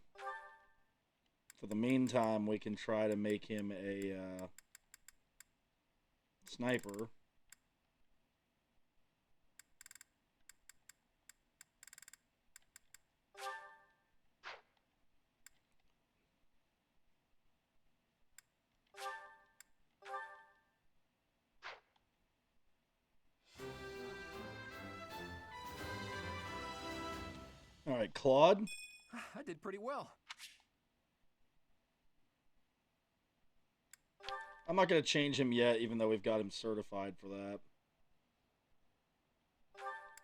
for the meantime, we can try to make him a sniper. All right, Claude. I did pretty well. I'm not going to change him yet, even though we've got him certified for that.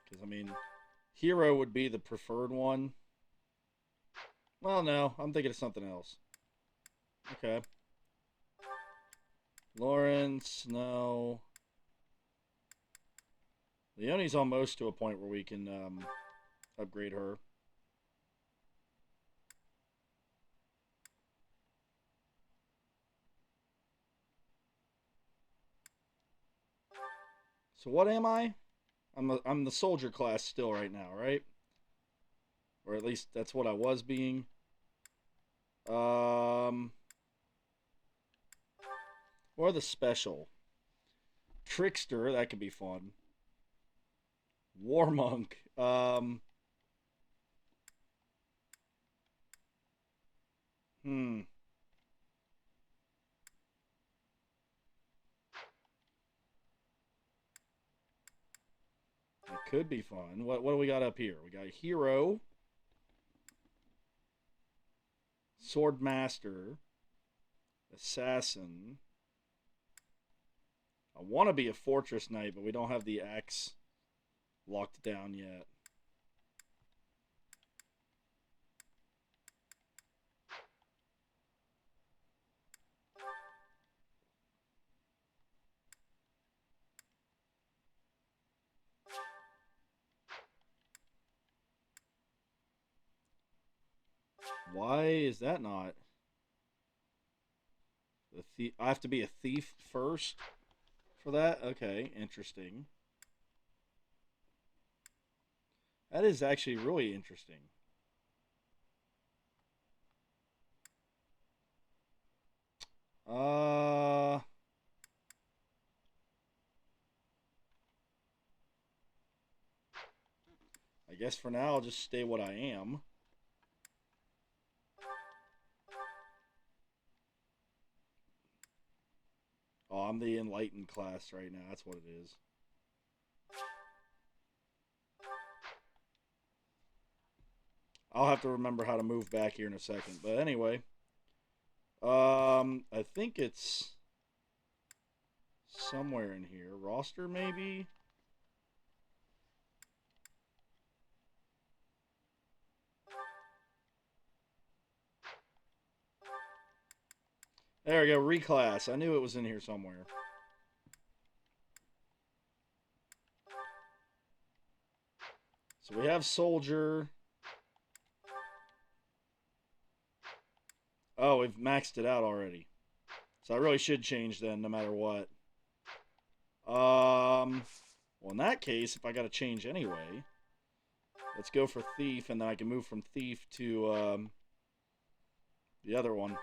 Because, I mean, hero would be the preferred one. Well, no, I'm thinking of something else. Okay. Lawrence, no. Leonie's almost to a point where we can upgrade her. So what am I? I'm the soldier class still right now, right? Or at least that's what I was being. Or the special. Trickster, that could be fun. War monk. It could be fun. What do we got up here? We got hero, sword master, assassin. I want to be a fortress knight, but we don't have the axe locked down yet. Why is that not? I have to be a thief first for that? Okay, interesting. That is actually really interesting. I guess for now I'll just stay what I am. Oh, I'm the enlightened class right now. That's what it is. I'll have to remember how to move back here in a second. But anyway, I think it's somewhere in here. Roster, maybe? There we go, reclass. I knew it was in here somewhere. So we have soldier. Oh, we've maxed it out already. So I really should change then, no matter what. Well, in that case, if I got to change anyway, let's go for thief, and then I can move from thief to the other one.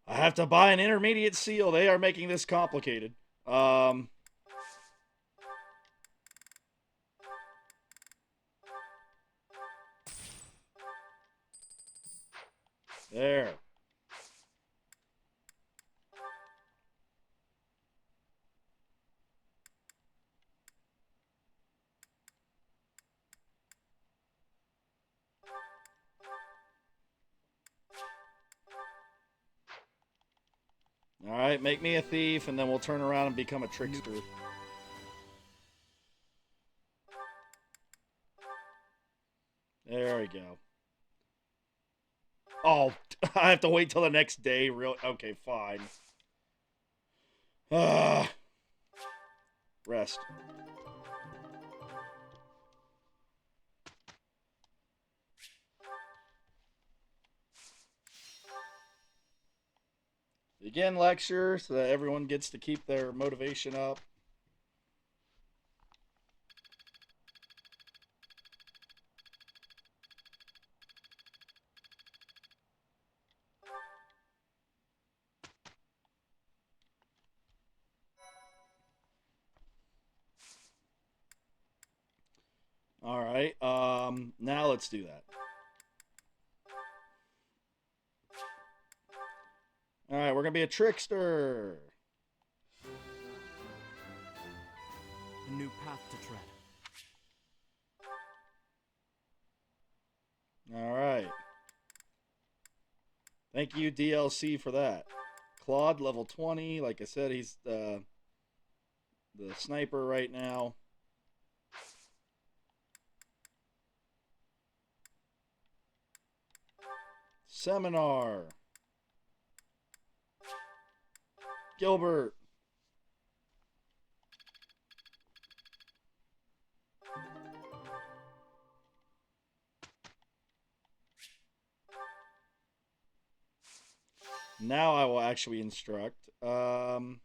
I have to buy an intermediate seal. They are making this complicated. There. Alright, make me a thief, and then we'll turn around and become a trickster. There we go. Oh, I have to wait till the next day. Real okay, fine. Rest. Begin lecture so that everyone gets to keep their motivation up. All right. Now let's do that. All right, we're gonna be a trickster. A new path to tread. All right. Thank you, DLC, for that. Claude, level 20. Like I said, he's the sniper right now. Seminar. Gilbert. Now I will actually instruct. Let's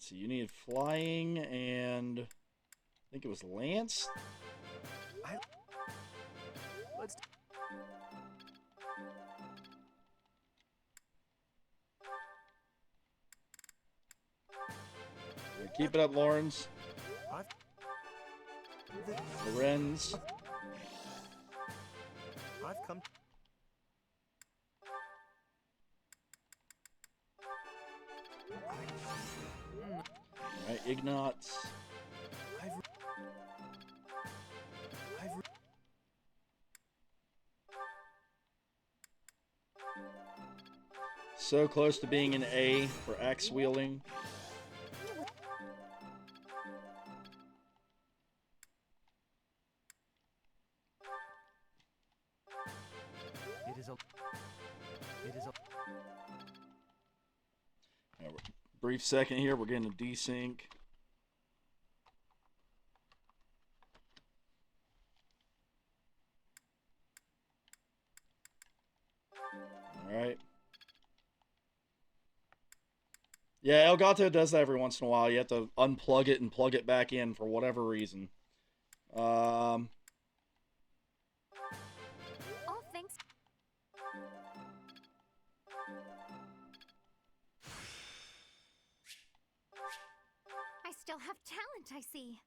see. You need flying and I think it was Lance. Let's. Keep it up, Lawrence. Lorenz. I've come. Alright, Ignatz. So close to being an A for axe wielding. It is a. Brief second here, we're getting a desync. Alright. Yeah, Elgato does that every once in a while. You have to unplug it and plug it back in for whatever reason. Oh, thanks. I still have talent, I see.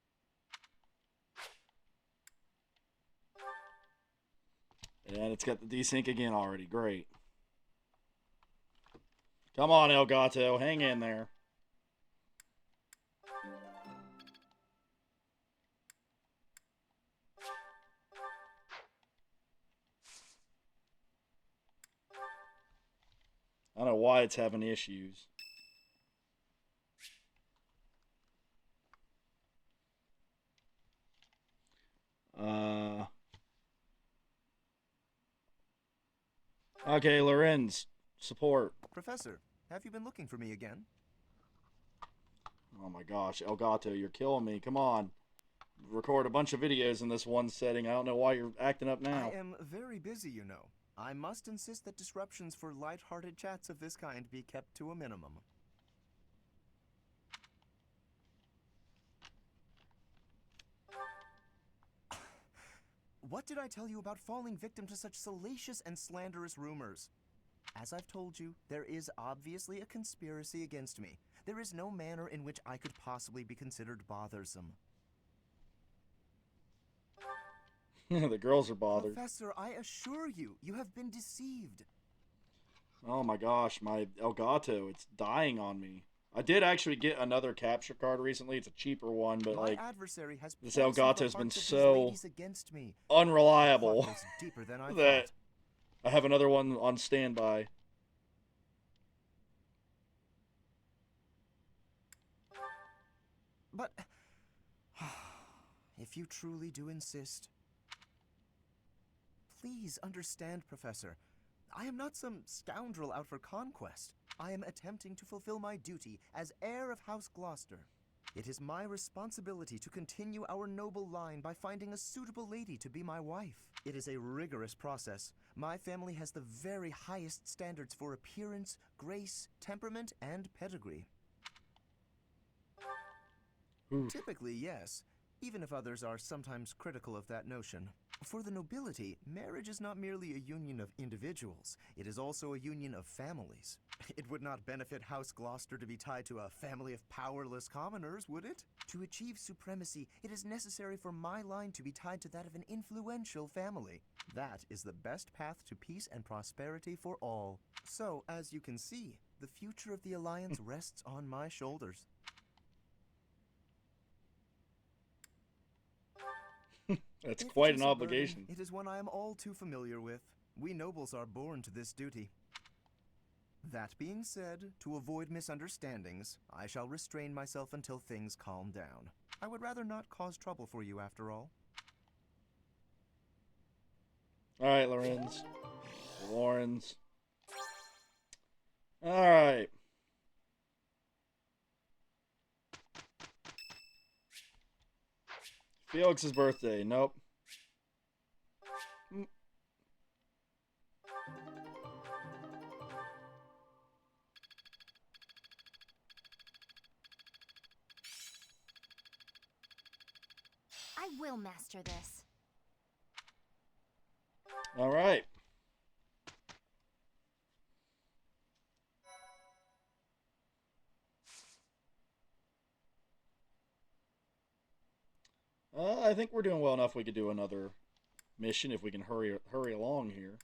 And it's got the desync again already. Great. Come on, Elgato. Hang in there. I don't know why it's having issues. Okay, Lorenz, support. Professor, have you been looking for me again? Oh my gosh, Elgato, you're killing me. Come on. Record a bunch of videos in this one setting. I don't know why you're acting up now. I am very busy, you know. I must insist that disruptions for light-hearted chats of this kind be kept to a minimum. What did I tell you about falling victim to such salacious and slanderous rumors? As I've told you, there is obviously a conspiracy against me. There is no manner in which I could possibly be considered bothersome. The girls are bothered. Professor, I assure you, you have been deceived. Oh my gosh, my Elgato, it's dying on me. I did actually get another capture card recently. It's a cheaper one, but My like adversary has this poisoned the Elgato's been hearts of these so ladies against me. unreliable The plot goes deeper than I that thought. I have another one on standby. But if you truly do insist, please understand, Professor. I am not some scoundrel out for conquest. I am attempting to fulfill my duty as heir of House Gloucester. It is my responsibility to continue our noble line by finding a suitable lady to be my wife. It is a rigorous process. My family has the very highest standards for appearance, grace, temperament, and pedigree. Oof. Typically, yes, even if others are sometimes critical of that notion. For the nobility, marriage is not merely a union of individuals, it is also a union of families. It would not benefit House Gloucester to be tied to a family of powerless commoners, would it? To achieve supremacy, it is necessary for my line to be tied to that of an influential family. That is the best path to peace and prosperity for all. So, as you can see, the future of the alliance rests on my shoulders. That's If quite it is an a burden, obligation. it is one I am all too familiar with. We nobles are born to this duty. That being said, to avoid misunderstandings, I shall restrain myself until things calm down. I would rather not cause trouble for you after all. Alright, Lorenz. Lawrence. Alright. Felix's birthday. Nope. I will master this. All right. I think we're doing well enough. We could do another mission if we can hurry along here.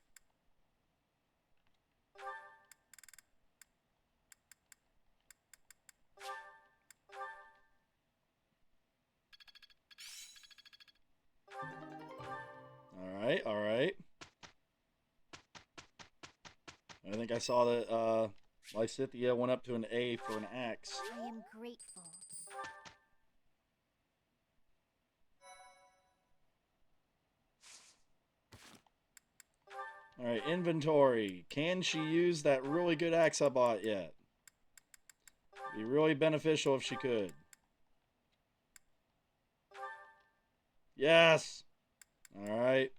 All right, all right. I think I saw that Lysithea went up to an A for an axe. I am grateful. All right, inventory. Can she use that really good axe I bought yet? Be really beneficial if she could. Yes. All right.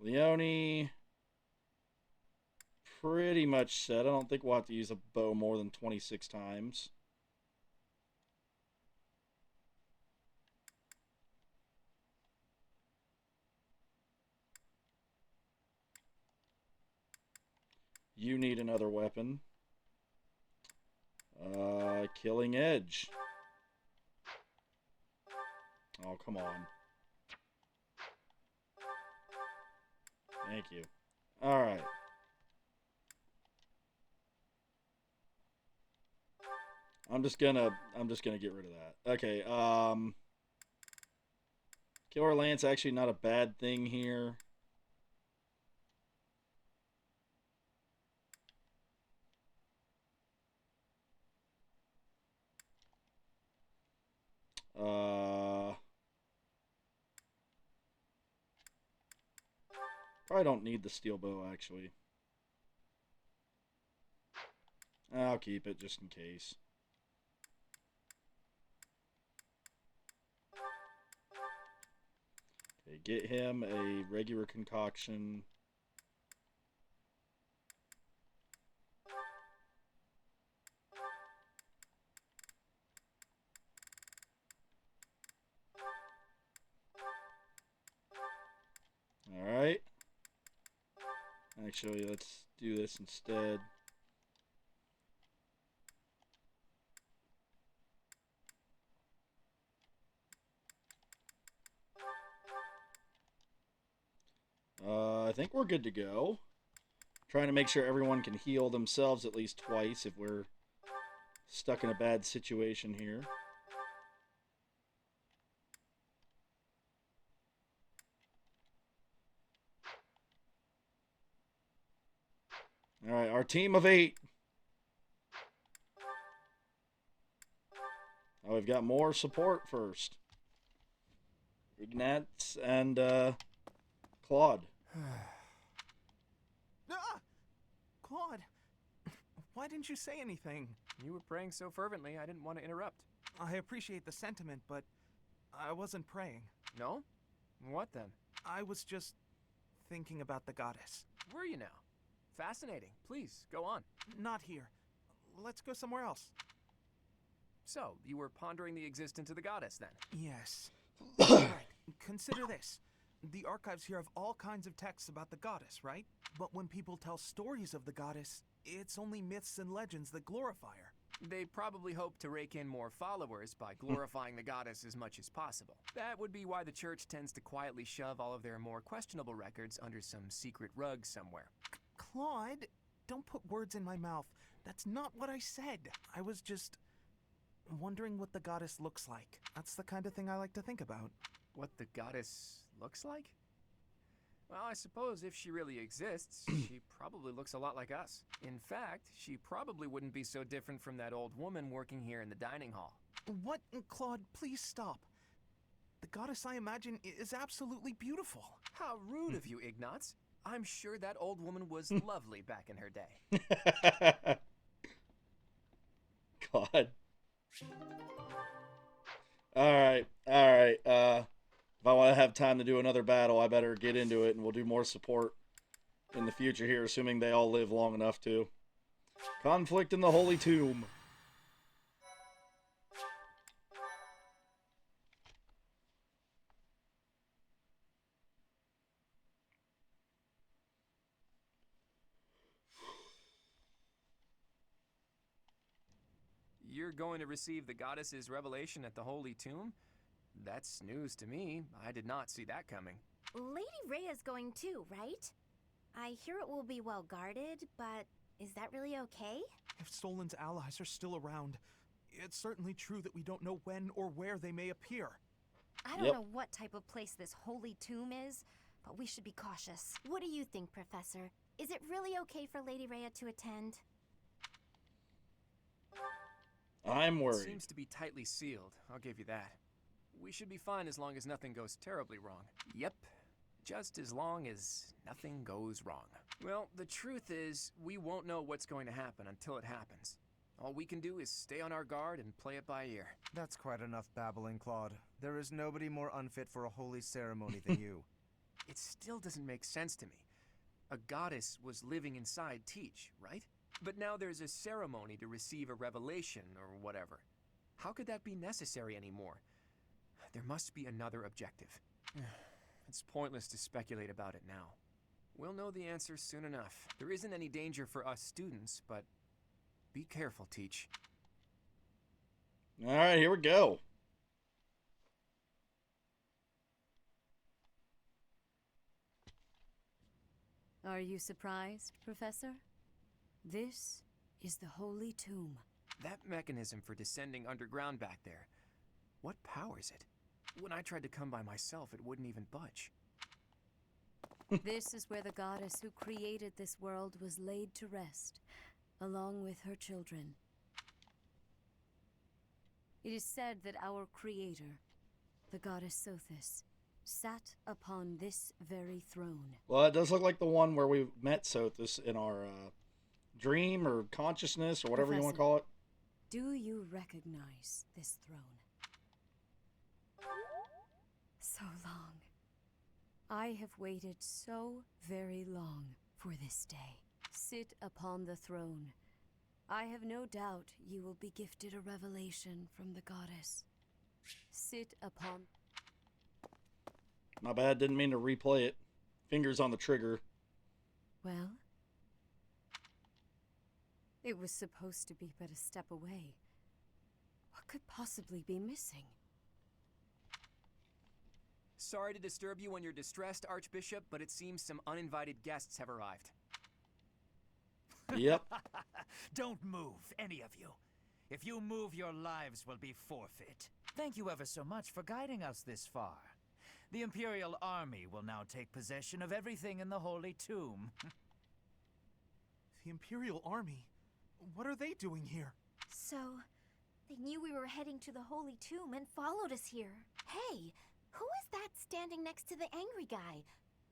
Leone. Pretty much set. I don't think we'll have to use a bow more than 26 times. You need another weapon. Killing Edge. Oh, come on. Thank you. All right. I'm just gonna get rid of that. Okay. Killer Lance actually not a bad thing here. Probably don't need the steel bow, actually. I'll keep it just in case. Okay, get him a regular concoction. Alright. Actually, let's do this instead. I think we're good to go. Trying to make sure everyone can heal themselves at least twice if we're stuck in a bad situation here. Alright, our team of 8. Oh, we've got more support first. Ignatz and Claude. Ah! Claude, why didn't you say anything? You were praying so fervently, I didn't want to interrupt. I appreciate the sentiment, but I wasn't praying. No? What then? I was just thinking about the goddess. Were you now? Fascinating. Please, go on. Not here. Let's go somewhere else. So, you were pondering the existence of the goddess, then? Yes. Right. Consider this. The archives here have all kinds of texts about the goddess, right? But when people tell stories of the goddess, it's only myths and legends that glorify her. They probably hope to rake in more followers by glorifying the goddess as much as possible. That would be why the church tends to quietly shove all of their more questionable records under some secret rug somewhere. Claude, don't put words in my mouth. That's not what I said. I was just wondering what the goddess looks like. That's the kind of thing I like to think about. What the goddess looks like? Well, I suppose if she really exists, she probably looks a lot like us. In fact, she probably wouldn't be so different from that old woman working here in the dining hall. What? Claude, please stop. The goddess I imagine is absolutely beautiful. How rude of you, Ignatz. I'm sure that old woman was lovely back in her day. God. Alright, alright. If I want to have time to do another battle, I better get into it, and we'll do more support in the future here, assuming they all live long enough to. Conflict in the Holy Tomb. You're going to receive the goddess's revelation at the Holy Tomb? That's news to me. I did not see that coming. Lady Rhea's going too, right? I hear it will be well guarded, but is that really okay? If Stolen's allies are still around, it's certainly true that we don't know when or where they may appear. I don't know what type of place this holy tomb is, but we should be cautious. What do you think, Professor? Is it really okay for Lady Rhea to attend? I'm It worried. seems to be tightly sealed, I'll give you that. We should be fine as long as nothing goes terribly wrong. Yep, just as long as nothing goes wrong. Well, the truth is, we won't know what's going to happen until it happens. All we can do is stay on our guard and play it by ear. That's quite enough babbling, Claude. There is nobody more unfit for a holy ceremony than you. It still doesn't make sense to me. A goddess was living inside Teach, right? But now there's a ceremony to receive a revelation or whatever. How could that be necessary anymore? There must be another objective. It's pointless to speculate about it now. We'll know the answer soon enough. There isn't any danger for us students, but be careful, Teach. All right, here we go. Are you surprised, Professor? This is the Holy Tomb. That mechanism for descending underground back there, what powers it? When I tried to come by myself, it wouldn't even budge. This is where the goddess who created this world was laid to rest, along with her children. It is said that our creator, the goddess Sothis, sat upon this very throne. Well, it does look like the one where we met Sothis in our dream or consciousness or whatever you want to call it. Do you recognize this throne? So long. I have waited so very long for this day. Sit upon the throne. I have no doubt you will be gifted a revelation from the goddess. Sit upon... My bad, didn't mean to replay it. Fingers on the trigger. Well? It was supposed to be but a step away. What could possibly be missing? Sorry to disturb you when you're distressed, Archbishop, but it seems some uninvited guests have arrived. Yep. Don't move, any of you. If you move, your lives will be forfeit. Thank you ever so much for guiding us this far. The Imperial Army will now take possession of everything in the Holy Tomb. The Imperial Army? What are they doing here? So, they knew we were heading to the Holy Tomb and followed us here. Hey, who is that standing next to the angry guy?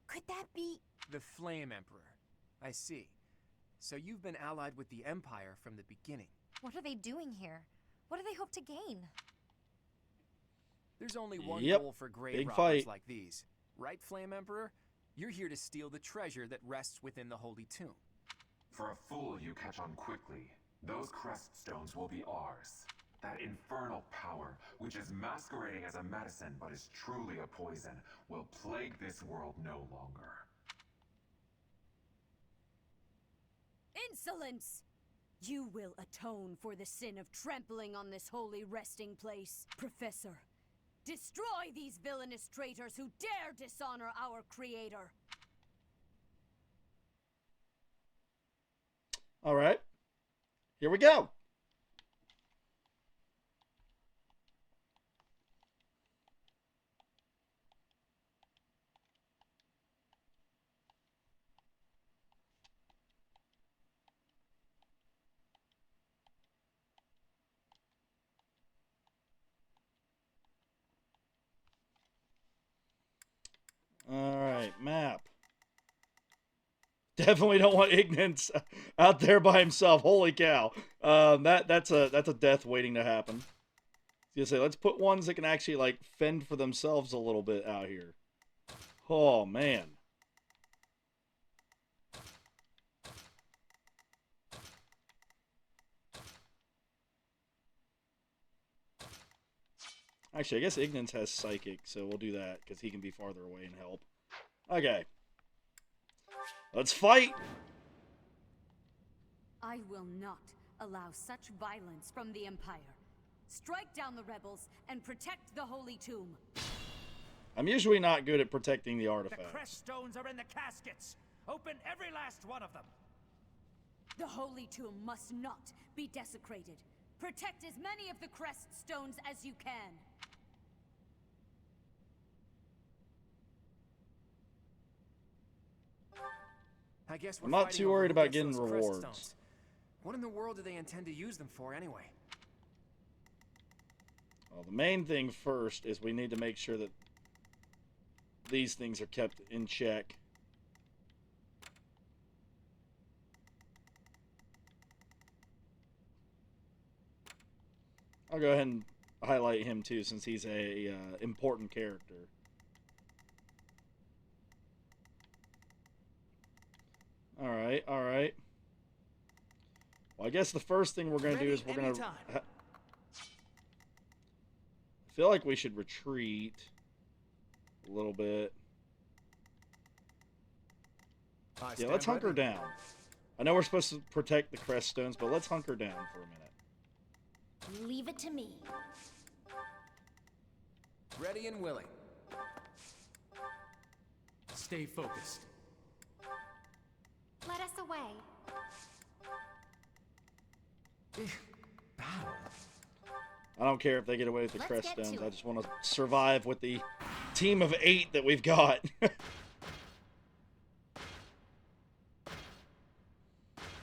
Could that be... The Flame Emperor. I see. So you've been allied with the Empire from the beginning. What are they doing here? What do they hope to gain? There's only one Yep. goal for grave Big robbers fight. like these. Right, Flame Emperor? You're here to steal the treasure that rests within the Holy Tomb. For a fool you catch on quickly. Those crest stones will be ours. That infernal power, which is masquerading as a medicine but is truly a poison, will plague this world no longer. Insolence! You will atone for the sin of trampling on this holy resting place. Professor, destroy these villainous traitors who dare dishonor our creator. All right. Here we go. All right, map. Definitely don't want Ignance out there by himself. Holy cow. That's a death waiting to happen. I was gonna say, let's put ones that can actually like fend for themselves a little bit out here. Oh man. Actually, I guess Ignance has Psychic, so we'll do that, because he can be farther away and help. Okay. Let's fight! I will not allow such violence from the Empire. Strike down the rebels and protect the Holy Tomb. I'm usually not good at protecting the The artifacts. crest stones are in the caskets. Open every last one of them. The Holy Tomb must not be desecrated. Protect as many of the crest stones as you can. I guess we're I'm not fighting too over worried who about gets getting those crest rewards. stones. What in the world do they intend to use them for anyway? Well, the main thing first is we need to make sure that these things are kept in check. I'll go ahead and highlight him too, since he's a important character. All right, all right. Well, I guess the first thing we're going to do is we're going to... I feel like we should retreat a little bit. Yeah, let's hunker down. I know we're supposed to protect the crest stones, but let's hunker down for a minute. Leave it to me. Ready and willing. Stay focused. Let us away. Battle. I don't care if they get away with the Let's crest get to stones. it. I just want to survive with the team of 8 that we've got.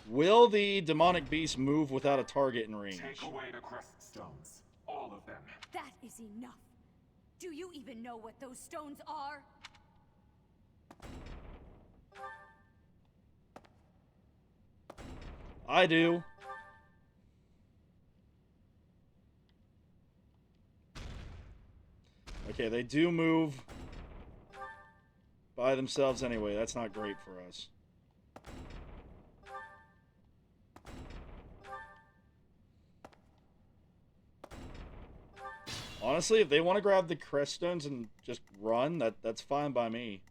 Will the demonic beast move without a target in range? Take away the crest stones. All of them. That is enough. Do you even know what those stones are? I do. Okay, they do move by themselves anyway. That's not great for us. Honestly, if they want to grab the crest stones and just run, that's fine by me.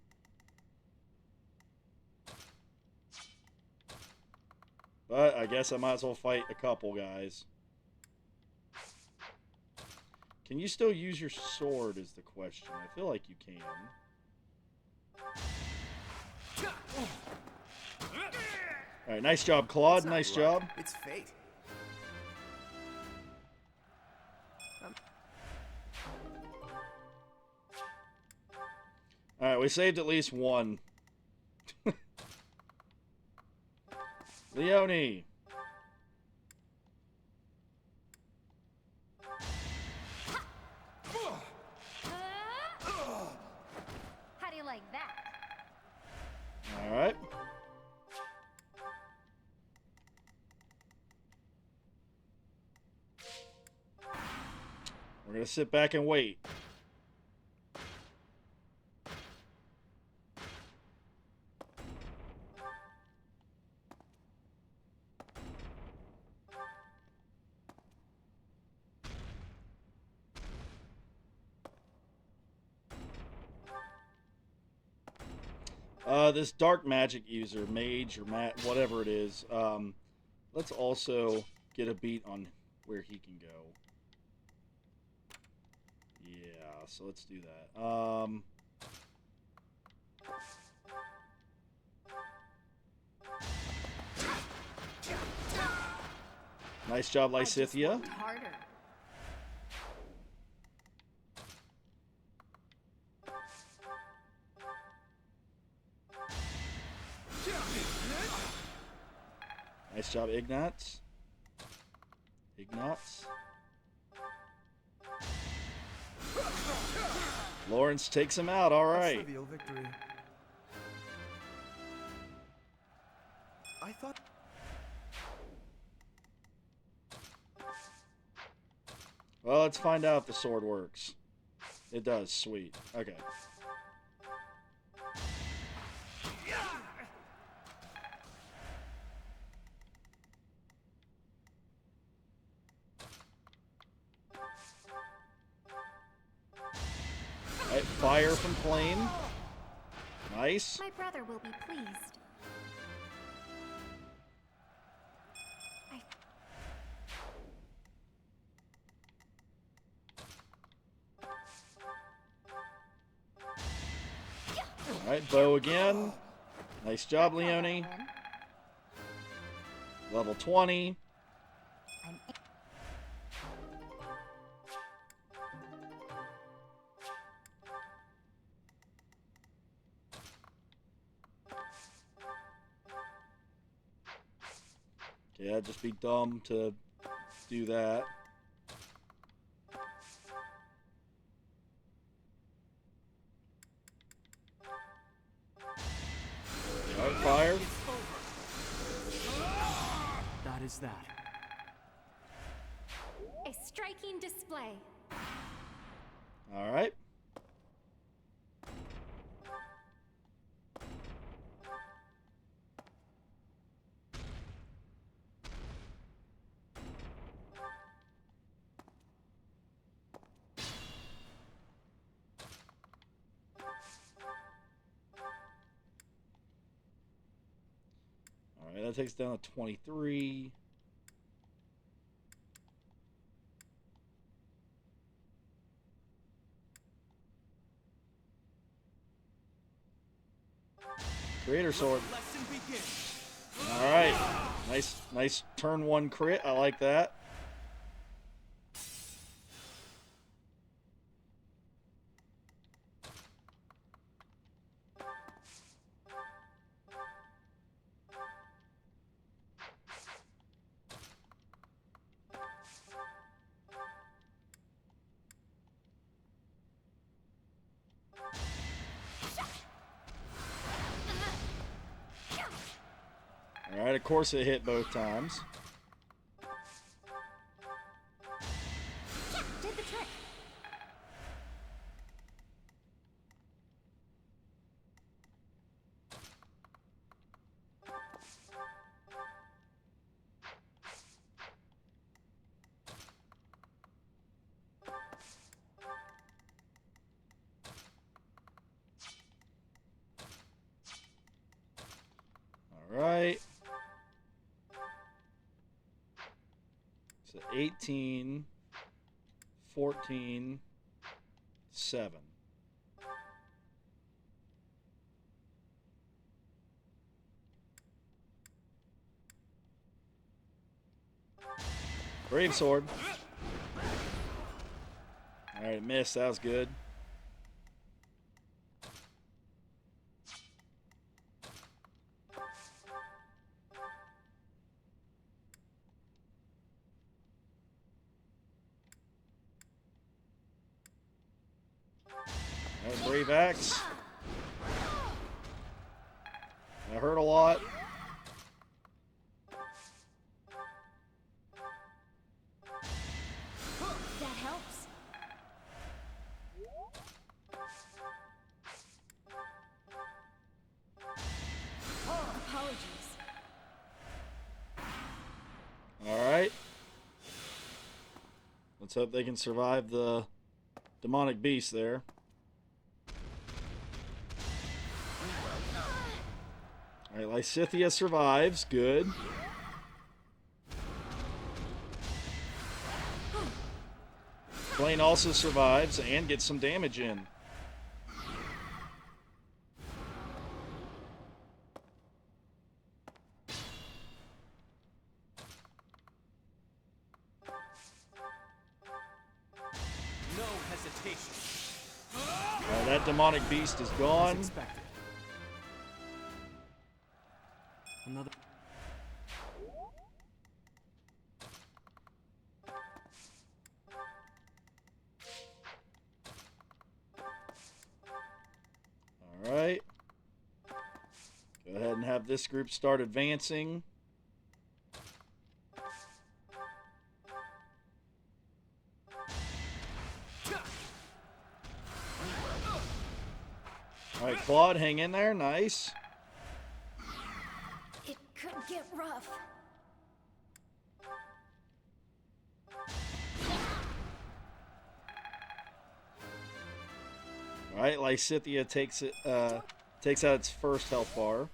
But I guess I might as well fight a couple guys. Can you still use your sword is the question. I feel like you can. Alright, nice job, Claude. Nice job. It's fate. Alright, we saved at least one. Leone. How do you like that? Alright. We're gonna sit back and wait. This dark magic user, mage or whatever it is, let's also get a beat on where he can go. Yeah, so let's do that. Nice job, Lysithia. Harder. Nice job, Ignatz. Ignatz. Lawrence takes him out, alright. Trivial victory. I thought... Well, let's find out if the sword works. It does, sweet. Okay. Alright, fire from plane. Nice. My brother will be pleased. Alright, bow again. Nice job, Leonie. Level 20. Yeah, just be dumb to do that. Alright, fire. That is that. A striking display. Alright. Alright, that takes down to 23. Creator Sword. Alright. Nice turn 1 crit. I like that. Alright, of course it hit both times. Did the trick. Alright. So 18, 14, 7. Brave Sword. Alright, missed. That was good. Alright, Brave Axe. That hurt a lot. That helps. Apologies. Alright. Let's hope they can survive the demonic beast there. Alright, Lysithea survives. Good. Blaine also survives and gets some damage in. No hesitation. Alright, that demonic beast is gone. Another. Alright. Go ahead and have this group start advancing. Alright, Claude, hang in there. Nice. It could get rough. Alright, Lysithea takes out its first health bar.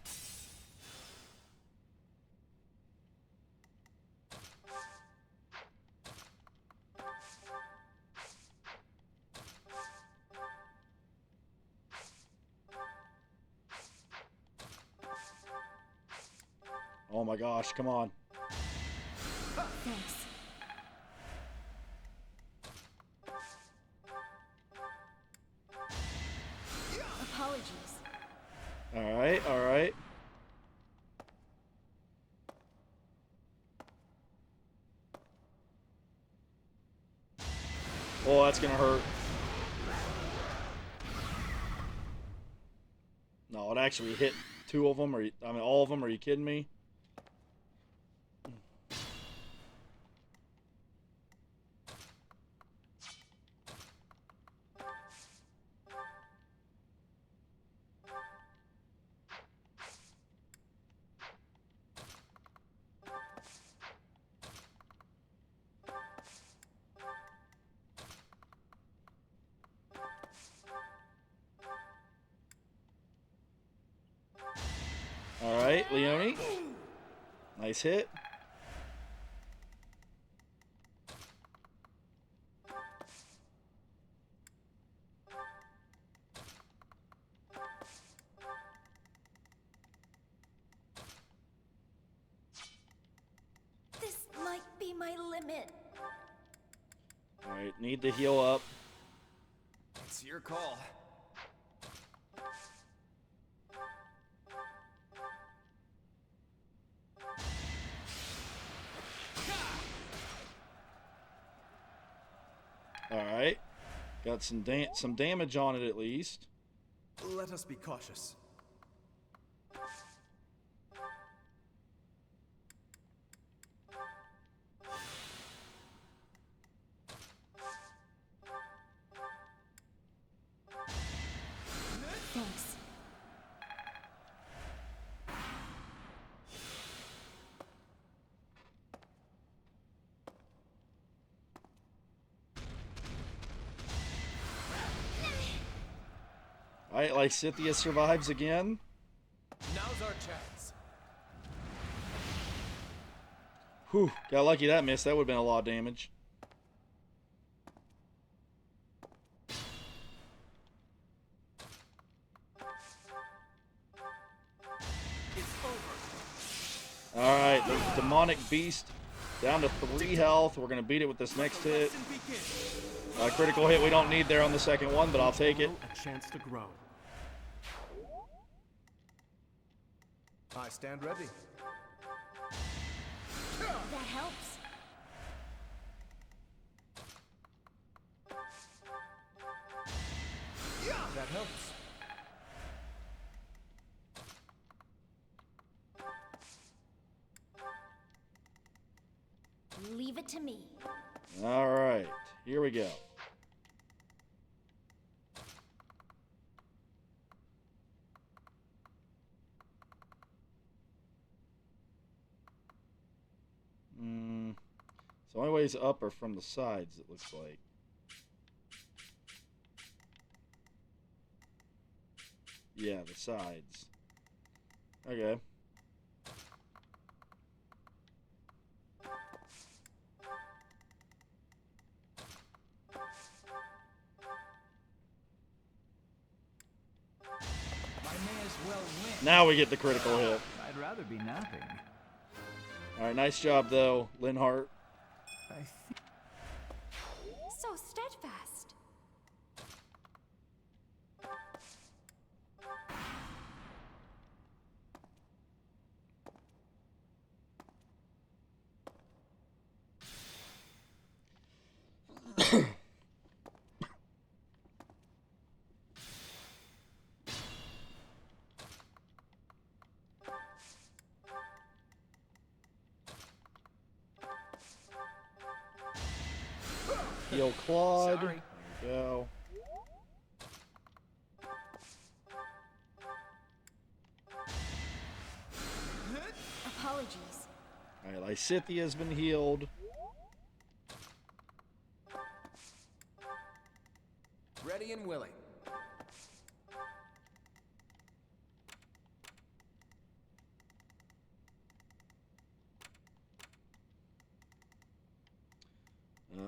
Oh my gosh, come on. Thanks. Apologies. Alright, alright. Oh, that's gonna hurt. No, it actually hit two of them. I mean, all of them. Are you kidding me? Alright, Leone. Nice hit. This might be my limit. Alright, need to heal up. It's your call. Alright. Got some damage on it at least. Let us be cautious. Thanks. Alright, Lysithea survives again. Now's our chance. Whew, got lucky that missed. That would have been a lot of damage. Alright, the demonic beast down to 3 health. We're going to beat it with this next hit. Critical hit we don't need there on the second one, but I'll take it. A chance to grow. I stand ready. That helps. That helps. Leave it to me. Alright, here we go. So only ways up are from the sides, it looks like. Yeah, the sides. Okay. Now we get the critical hit. I'd rather be napping. Alright, nice job though, Linhart. So steadfast. Heal Claude. Sorry. There we go. Apologies. Alright, Lysithia's been healed. Ready and willing.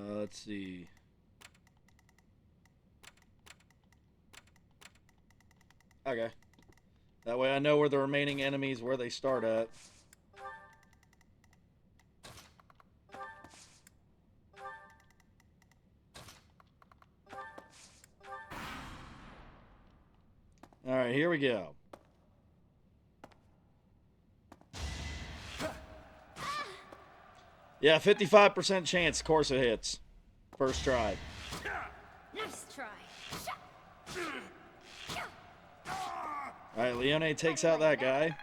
Let's see. Okay. That way I know where the remaining enemies, where they start at. here we go. Yeah, 55% chance, of course it hits. First try. Nice try. Alright, Leone takes out that guy.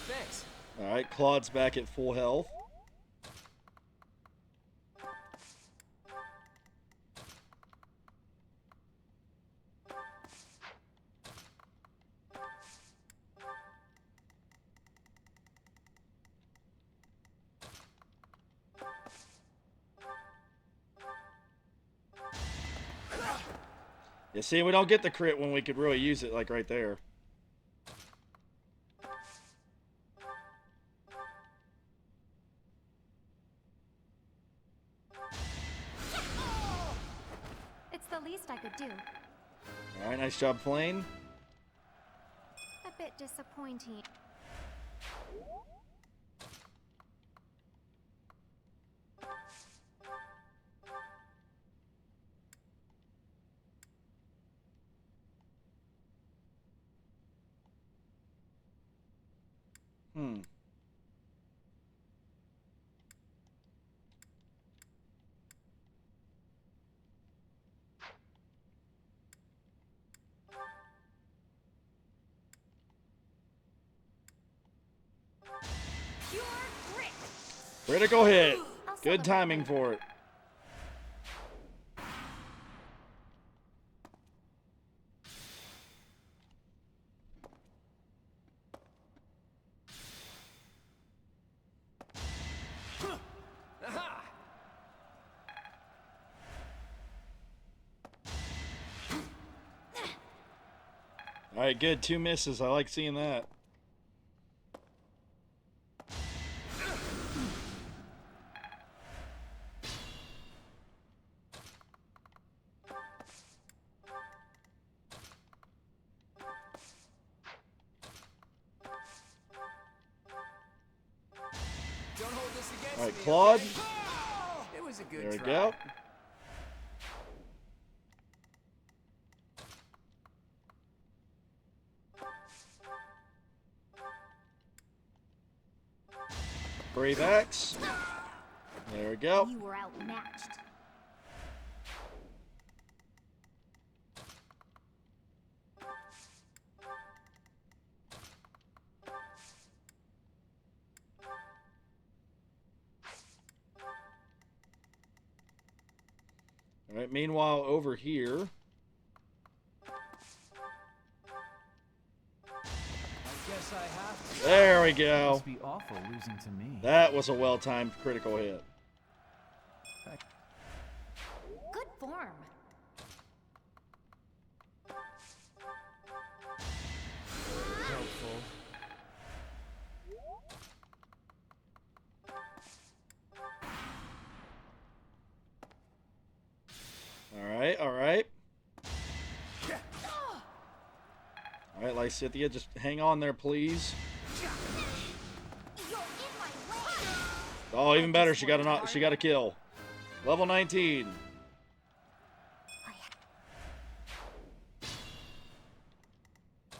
Thanks. Alright, Claude's back at full health. You see, we don't get the crit when we could really use it, like right there. It's the least I could do. Alright, nice job playing. A bit disappointing. Pure grit. Critical hit. Good timing for it. Alright, good. 2 misses. I like seeing that. Don't hold this against Alright, me, Claude. okay? It was a good There we try. go. Brave Axe. There we go. You were outmatched. Alright, meanwhile, over here. I guess I have to. There we go. Must be awful losing to me. That was a well-timed critical hit. Good form. Helpful. Alright, alright. Alright, Lysithia, just hang on there, please. Oh, even better, she got a kill. Level 19.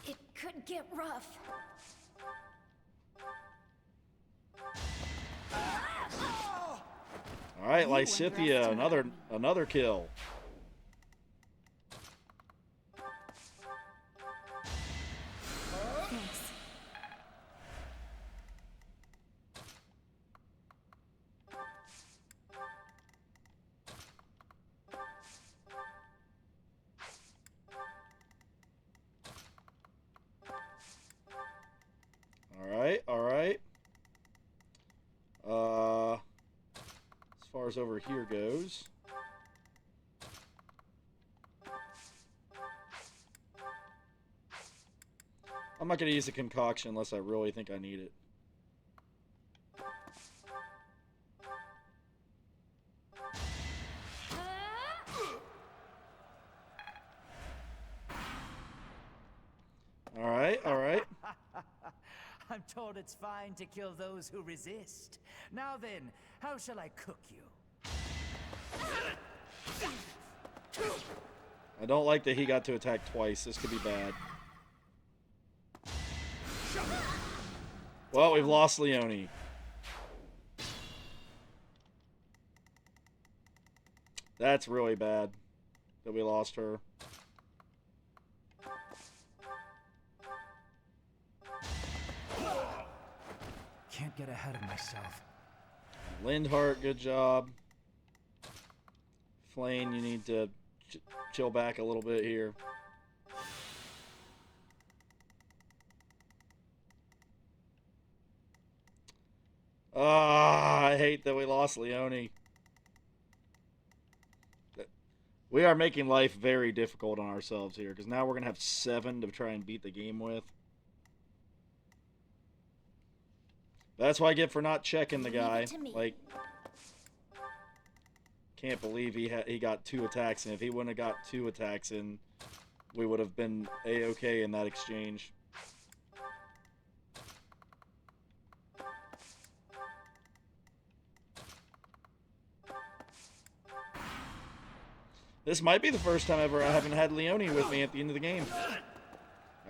It could get rough. Alright, Lysithia, another kill. Thanks. Alright, alright. As far as over here goes. I'm not going to use the concoction unless I really think I need it. told it's fine to kill those who resist. Now then, how shall I cook you? I don't like that he got to attack twice. This could be bad. Well, we've lost Leone. That's really bad that we lost her. Can't get ahead of myself. Lindhart, good job. Flane, you need to chill back a little bit here. Ah, I hate that we lost Leone. We are making life very difficult on ourselves here, because now we're going to have 7 to try and beat the game with. That's what I get for not checking the guy. Like, can't believe he got 2 attacks in. If he wouldn't have got 2 attacks in, we would have been A-okay in that exchange. This might be the first time ever I haven't had Leone with me at the end of the game.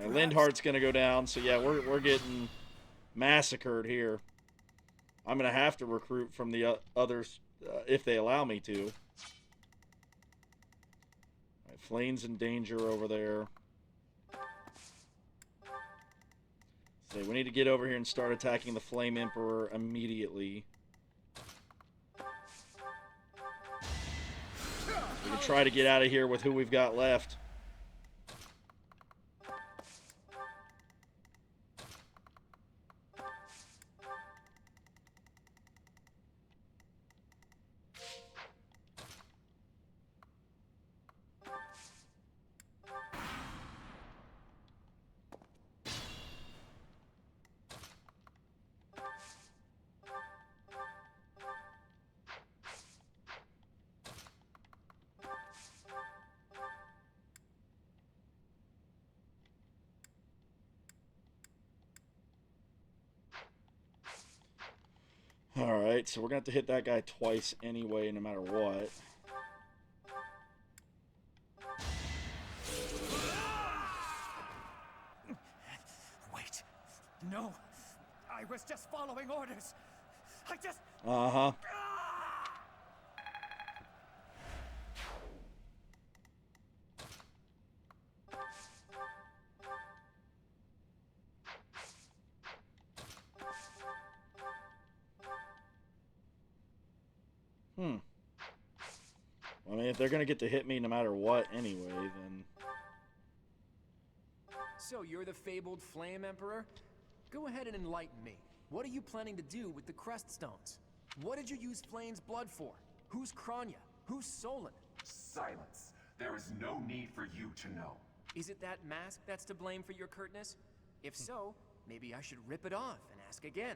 Lindhart's going to go down, so yeah, we're getting massacred here. I'm going to have to recruit from the others if they allow me to. Right, Flane's in danger over there. So we need to get over here and start attacking the Flame Emperor immediately. We can try to get out of here with who we've got left. Alright, so we're going to have to hit that guy twice anyway, no matter what. Wait. No. I was just following orders. I just... Uh-huh. I mean, if they're going to get to hit me no matter what anyway, then... So, you're the fabled Flame Emperor? Go ahead and enlighten me. What are you planning to do with the Crest Stones? What did you use Flame's blood for? Who's Kranya? Who's Solon? Silence. There is no need for you to know. Is it that mask that's to blame for your curtness? If so, maybe I should rip it off and ask again.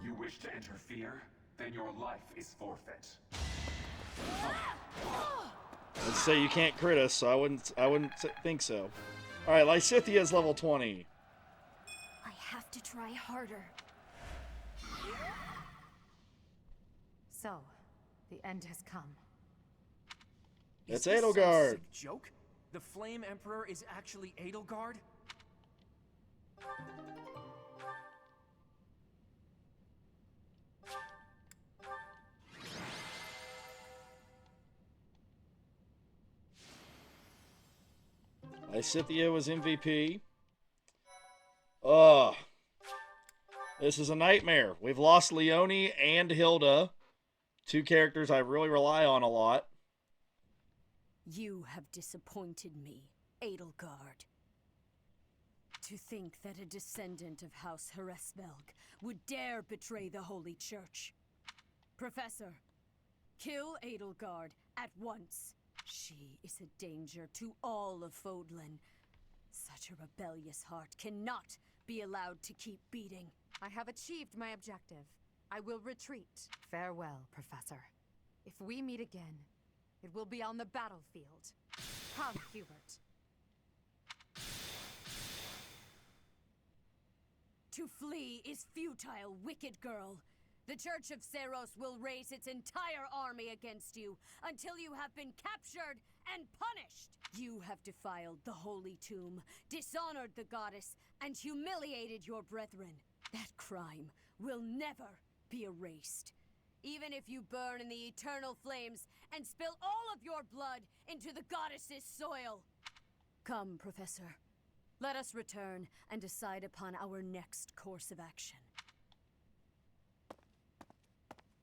You wish to interfere? Then your life is forfeit. Let's say you can't crit us, so I wouldn't think so. All right, Lysithia's level 20. I have to try harder. So, the end has come. It's Is this some Edelgard. sick joke? The Flame Emperor is actually Edelgard? Lysithia was MVP. Ugh. This is a nightmare. We've lost Leone and Hilda. 2 characters I really rely on a lot. You have disappointed me, Edelgard. To think that a descendant of House Hresvelg would dare betray the Holy Church. Professor, kill Edelgard at once. She is a danger to all of Fodlan. Such a rebellious heart cannot be allowed to keep beating. I have achieved my objective. I will retreat. Farewell, Professor. If we meet again, it will be on the battlefield. Come, Hubert. To flee is futile, wicked girl. The Church of Seros will raise its entire army against you until you have been captured and punished. You have defiled the holy tomb, dishonored the goddess, and humiliated your brethren. That crime will never be erased. Even if you burn in the eternal flames and spill all of your blood into the goddess's soil. Come, Professor. Let us return and decide upon our next course of action.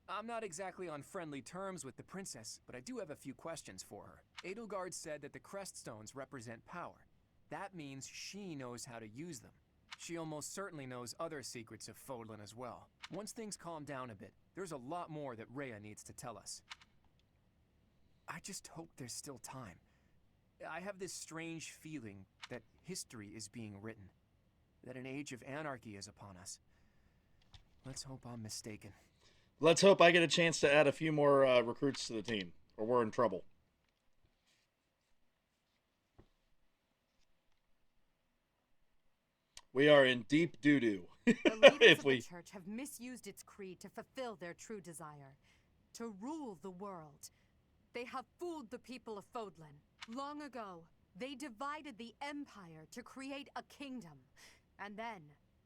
I'm not exactly on friendly terms with the princess, but I do have a few questions for her. Edelgard said that the Creststones represent power. That means she knows how to use them. She almost certainly knows other secrets of Fodlan as well. Once things calm down a bit, there's a lot more that Rhea needs to tell us. I just hope there's still time. I have this strange feeling that history is being written, that an age of anarchy is upon us. Let's hope I'm mistaken. Let's hope I get a chance to add a few more recruits to the team, or we're in trouble. We are in deep doo-doo. The leaders if of we... the church have misused its creed to fulfill their true desire, to rule the world. They have fooled the people of Fodlan. Long ago, they divided the Empire to create a kingdom, and then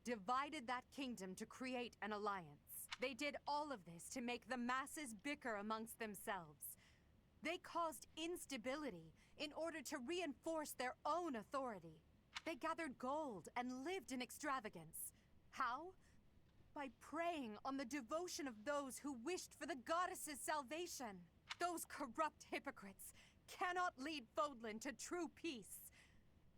divided that kingdom to create an alliance. They did all of this to make the masses bicker amongst themselves. They caused instability in order to reinforce their own authority. They gathered gold and lived in extravagance. How? By preying on the devotion of those who wished for the goddess's salvation. Those corrupt hypocrites cannot lead Fodlan to true peace.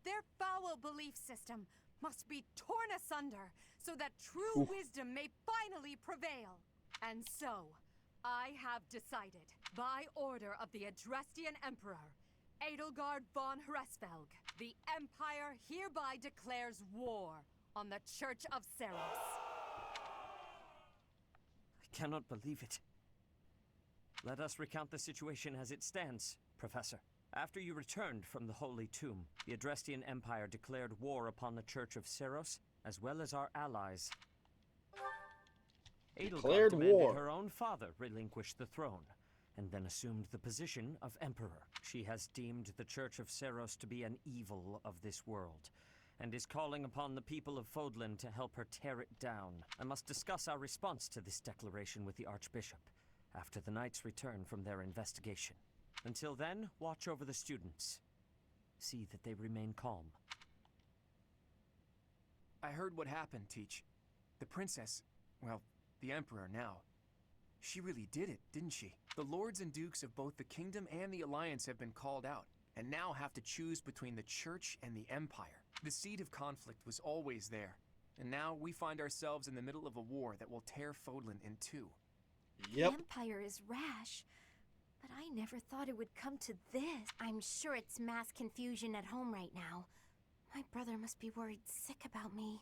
Their foul belief system must be torn asunder so that true wisdom may finally prevail. And so, I have decided, by order of the Adrestian Emperor, Edelgard von Hresvelg, the Empire hereby declares war on the Church of Seros. I cannot believe it. Let us recount the situation as it stands, Professor. After you returned from the Holy Tomb, the Adrestian Empire declared war upon the Church of Seros, as well as our allies. Edelgard demanded her own father relinquish the throne, and then assumed the position of Emperor. She has deemed the Church of Seros to be an evil of this world, and is calling upon the people of Fodlan to help her tear it down. I must discuss our response to this declaration with the Archbishop, after the Knights return from their investigation. Until then, watch over the students. See that they remain calm. I heard what happened, Teach. The princess, well, the Emperor now. She really did it, didn't she? The lords and dukes of both the kingdom and the alliance have been called out, and now have to choose between the church and the empire. The seed of conflict was always there, and now we find ourselves in the middle of a war that will tear Fodlan in two. Yep. The Empire is rash, but I never thought it would come to this. I'm sure it's mass confusion at home right now. My brother must be worried sick about me.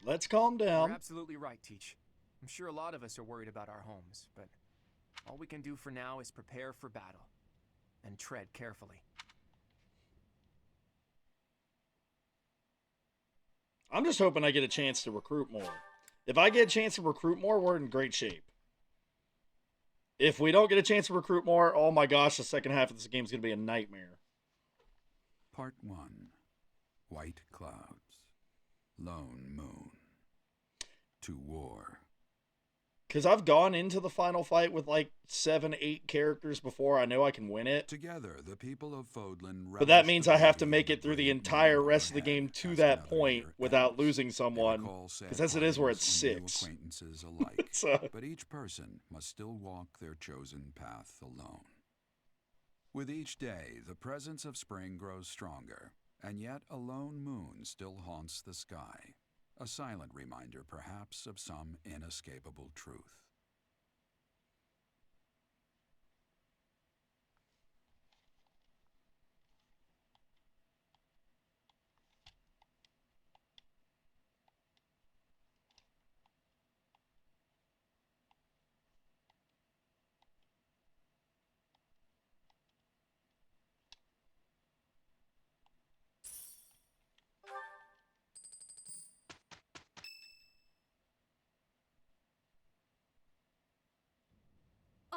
Let's calm down. You're absolutely right, Teach. I'm sure a lot of us are worried about our homes, but all we can do for now is prepare for battle and tread carefully. I'm just hoping I get a chance to recruit more. If I get a chance to recruit more, we're in great shape. If we don't get a chance to recruit more, oh my gosh, the second half of this game is going to be a nightmare. Part 1. White Clouds. Lone Moon. To war. Because I've gone into the final fight with like 7, 8 characters before. I know I can win it. Together, the people of Fodlan. But that means I have to make it through the entire rest of the game to that point without losing someone. Because as it is, we're at 6. Acquaintances alike. So. But each person must still walk their chosen path alone. With each day, the presence of spring grows stronger, and yet a lone moon still haunts the sky. A silent reminder, perhaps, of some inescapable truth.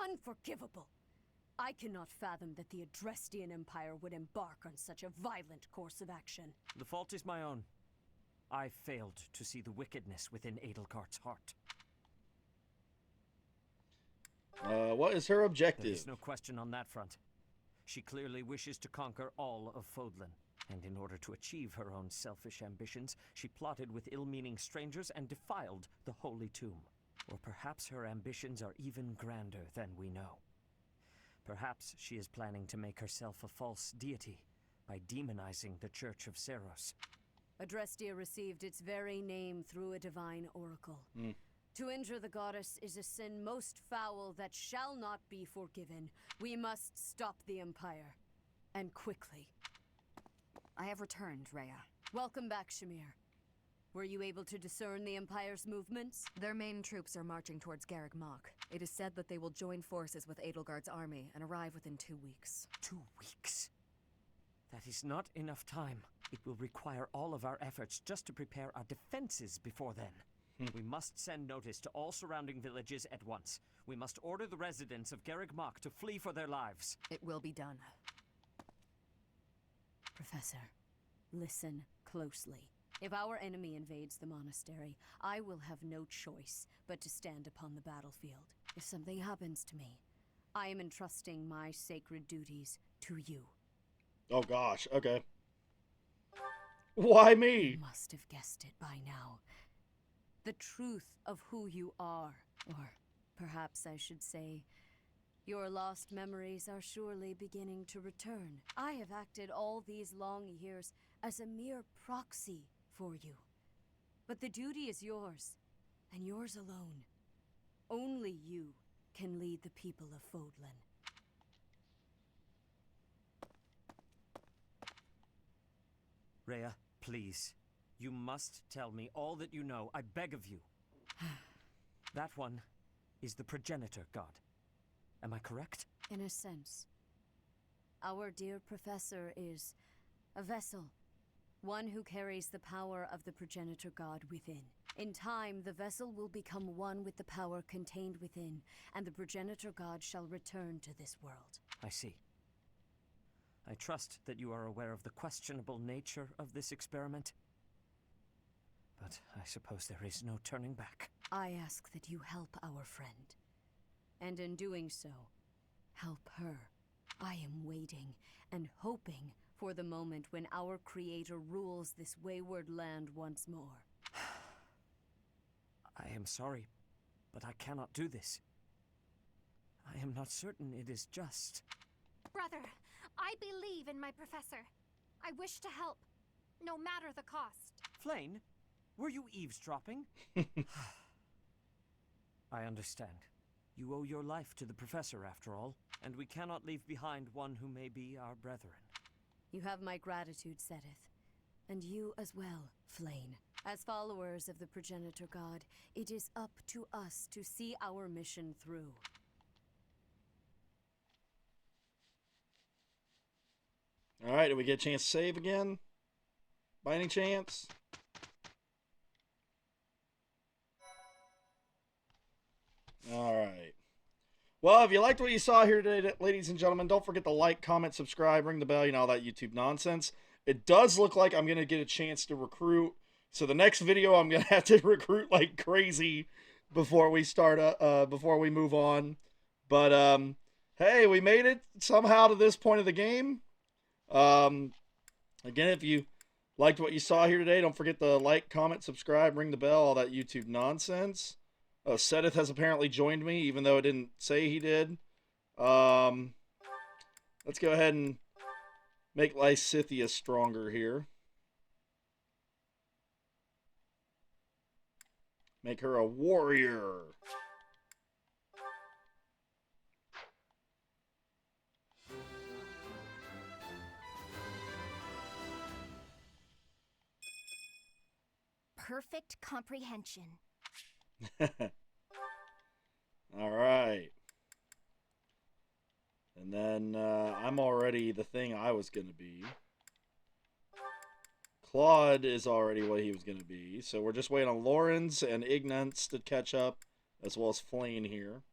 Unforgivable! I cannot fathom that the Adrestian Empire would embark on such a violent course of action. The fault is my own. I failed to see the wickedness within Edelgart's heart. What is her objective? There is no question on that front. She clearly wishes to conquer all of Fodlan. And in order to achieve her own selfish ambitions, she plotted with ill-meaning strangers and defiled the Holy Tomb. Or perhaps her ambitions are even grander than we know. Perhaps she is planning to make herself a false deity by demonizing the Church of Seros. Adrestia received its very name through a divine oracle. To injure the goddess is a sin most foul that shall not be forgiven. We must stop the Empire. And quickly. I have returned, Rhea. Welcome back, Shamir. Were you able to discern the Empire's movements? Their main troops are marching towards Garreg Mach. It is said that they will join forces with Edelgard's army and arrive within 2 weeks. 2 weeks? That is not enough time. It will require all of our efforts just to prepare our defenses before then. We must send notice to all surrounding villages at once. We must order the residents of Garreg Mach to flee for their lives. It will be done. Professor, listen closely. If our enemy invades the monastery, I will have no choice but to stand upon the battlefield. If something happens to me, I am entrusting my sacred duties to you. Oh gosh, okay. Why me? You must have guessed it by now. The truth of who you are, or perhaps I should say, your lost memories are surely beginning to return. I have acted all these long years as a mere proxy for you. But the duty is yours, and yours alone. Only you can lead the people of Fodlan. Rhea, please. You must tell me all that you know. I beg of you. That one is the progenitor god. Am I correct? In a sense. Our dear professor is a vessel. One who carries the power of the progenitor god within. In time, the vessel will become one with the power contained within, and the progenitor god shall return to this world. I see. I trust that you are aware of the questionable nature of this experiment. But I suppose there is no turning back. I ask that you help our friend. And in doing so, help her. I am waiting and hoping for the moment when our creator rules this wayward land once more. I am sorry, but I cannot do this. I am not certain it is just. Brother, I believe in my professor. I wish to help, no matter the cost. Flayn, were you eavesdropping? I understand. You owe your life to the professor, after all, and we cannot leave behind one who may be our brethren. You have my gratitude, Seteth. And you as well, Flayn. As followers of the progenitor god, it is up to us to see our mission through. Alright, did we get a chance to save again? By any chance? Alright. Well, if you liked what you saw here today, ladies and gentlemen, don't forget to like, comment, subscribe, ring the bell, you know, all that YouTube nonsense. It does look like I'm going to get a chance to recruit. So the next video, I'm going to have to recruit like crazy before we start, before we move on. But, hey, we made it somehow to this point of the game. Again, if you liked what you saw here today, don't forget to like, comment, subscribe, ring the bell, all that YouTube nonsense. Seteth has apparently joined me, even though it didn't say he did. Let's go ahead and make Lysithea stronger here. Make her a warrior. Perfect comprehension. All right. And then I'm already the thing I was going to be. Claude is already what he was going to be. So we're just waiting on Lawrence and Ignance to catch up, as well as Flayn here.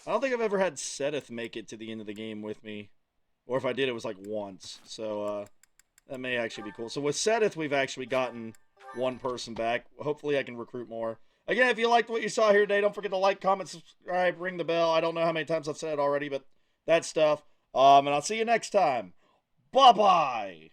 I don't think I've ever had Sedith make it to the end of the game with me. Or if I did, it was like once. So, that may actually be cool. So with Sedith, we've actually gotten one person back. Hopefully I can recruit more. Again, if you liked what you saw here today, don't forget to like, comment, subscribe, ring the bell. I don't know how many times I've said it already, but that stuff. And I'll see you next time. Bye-bye!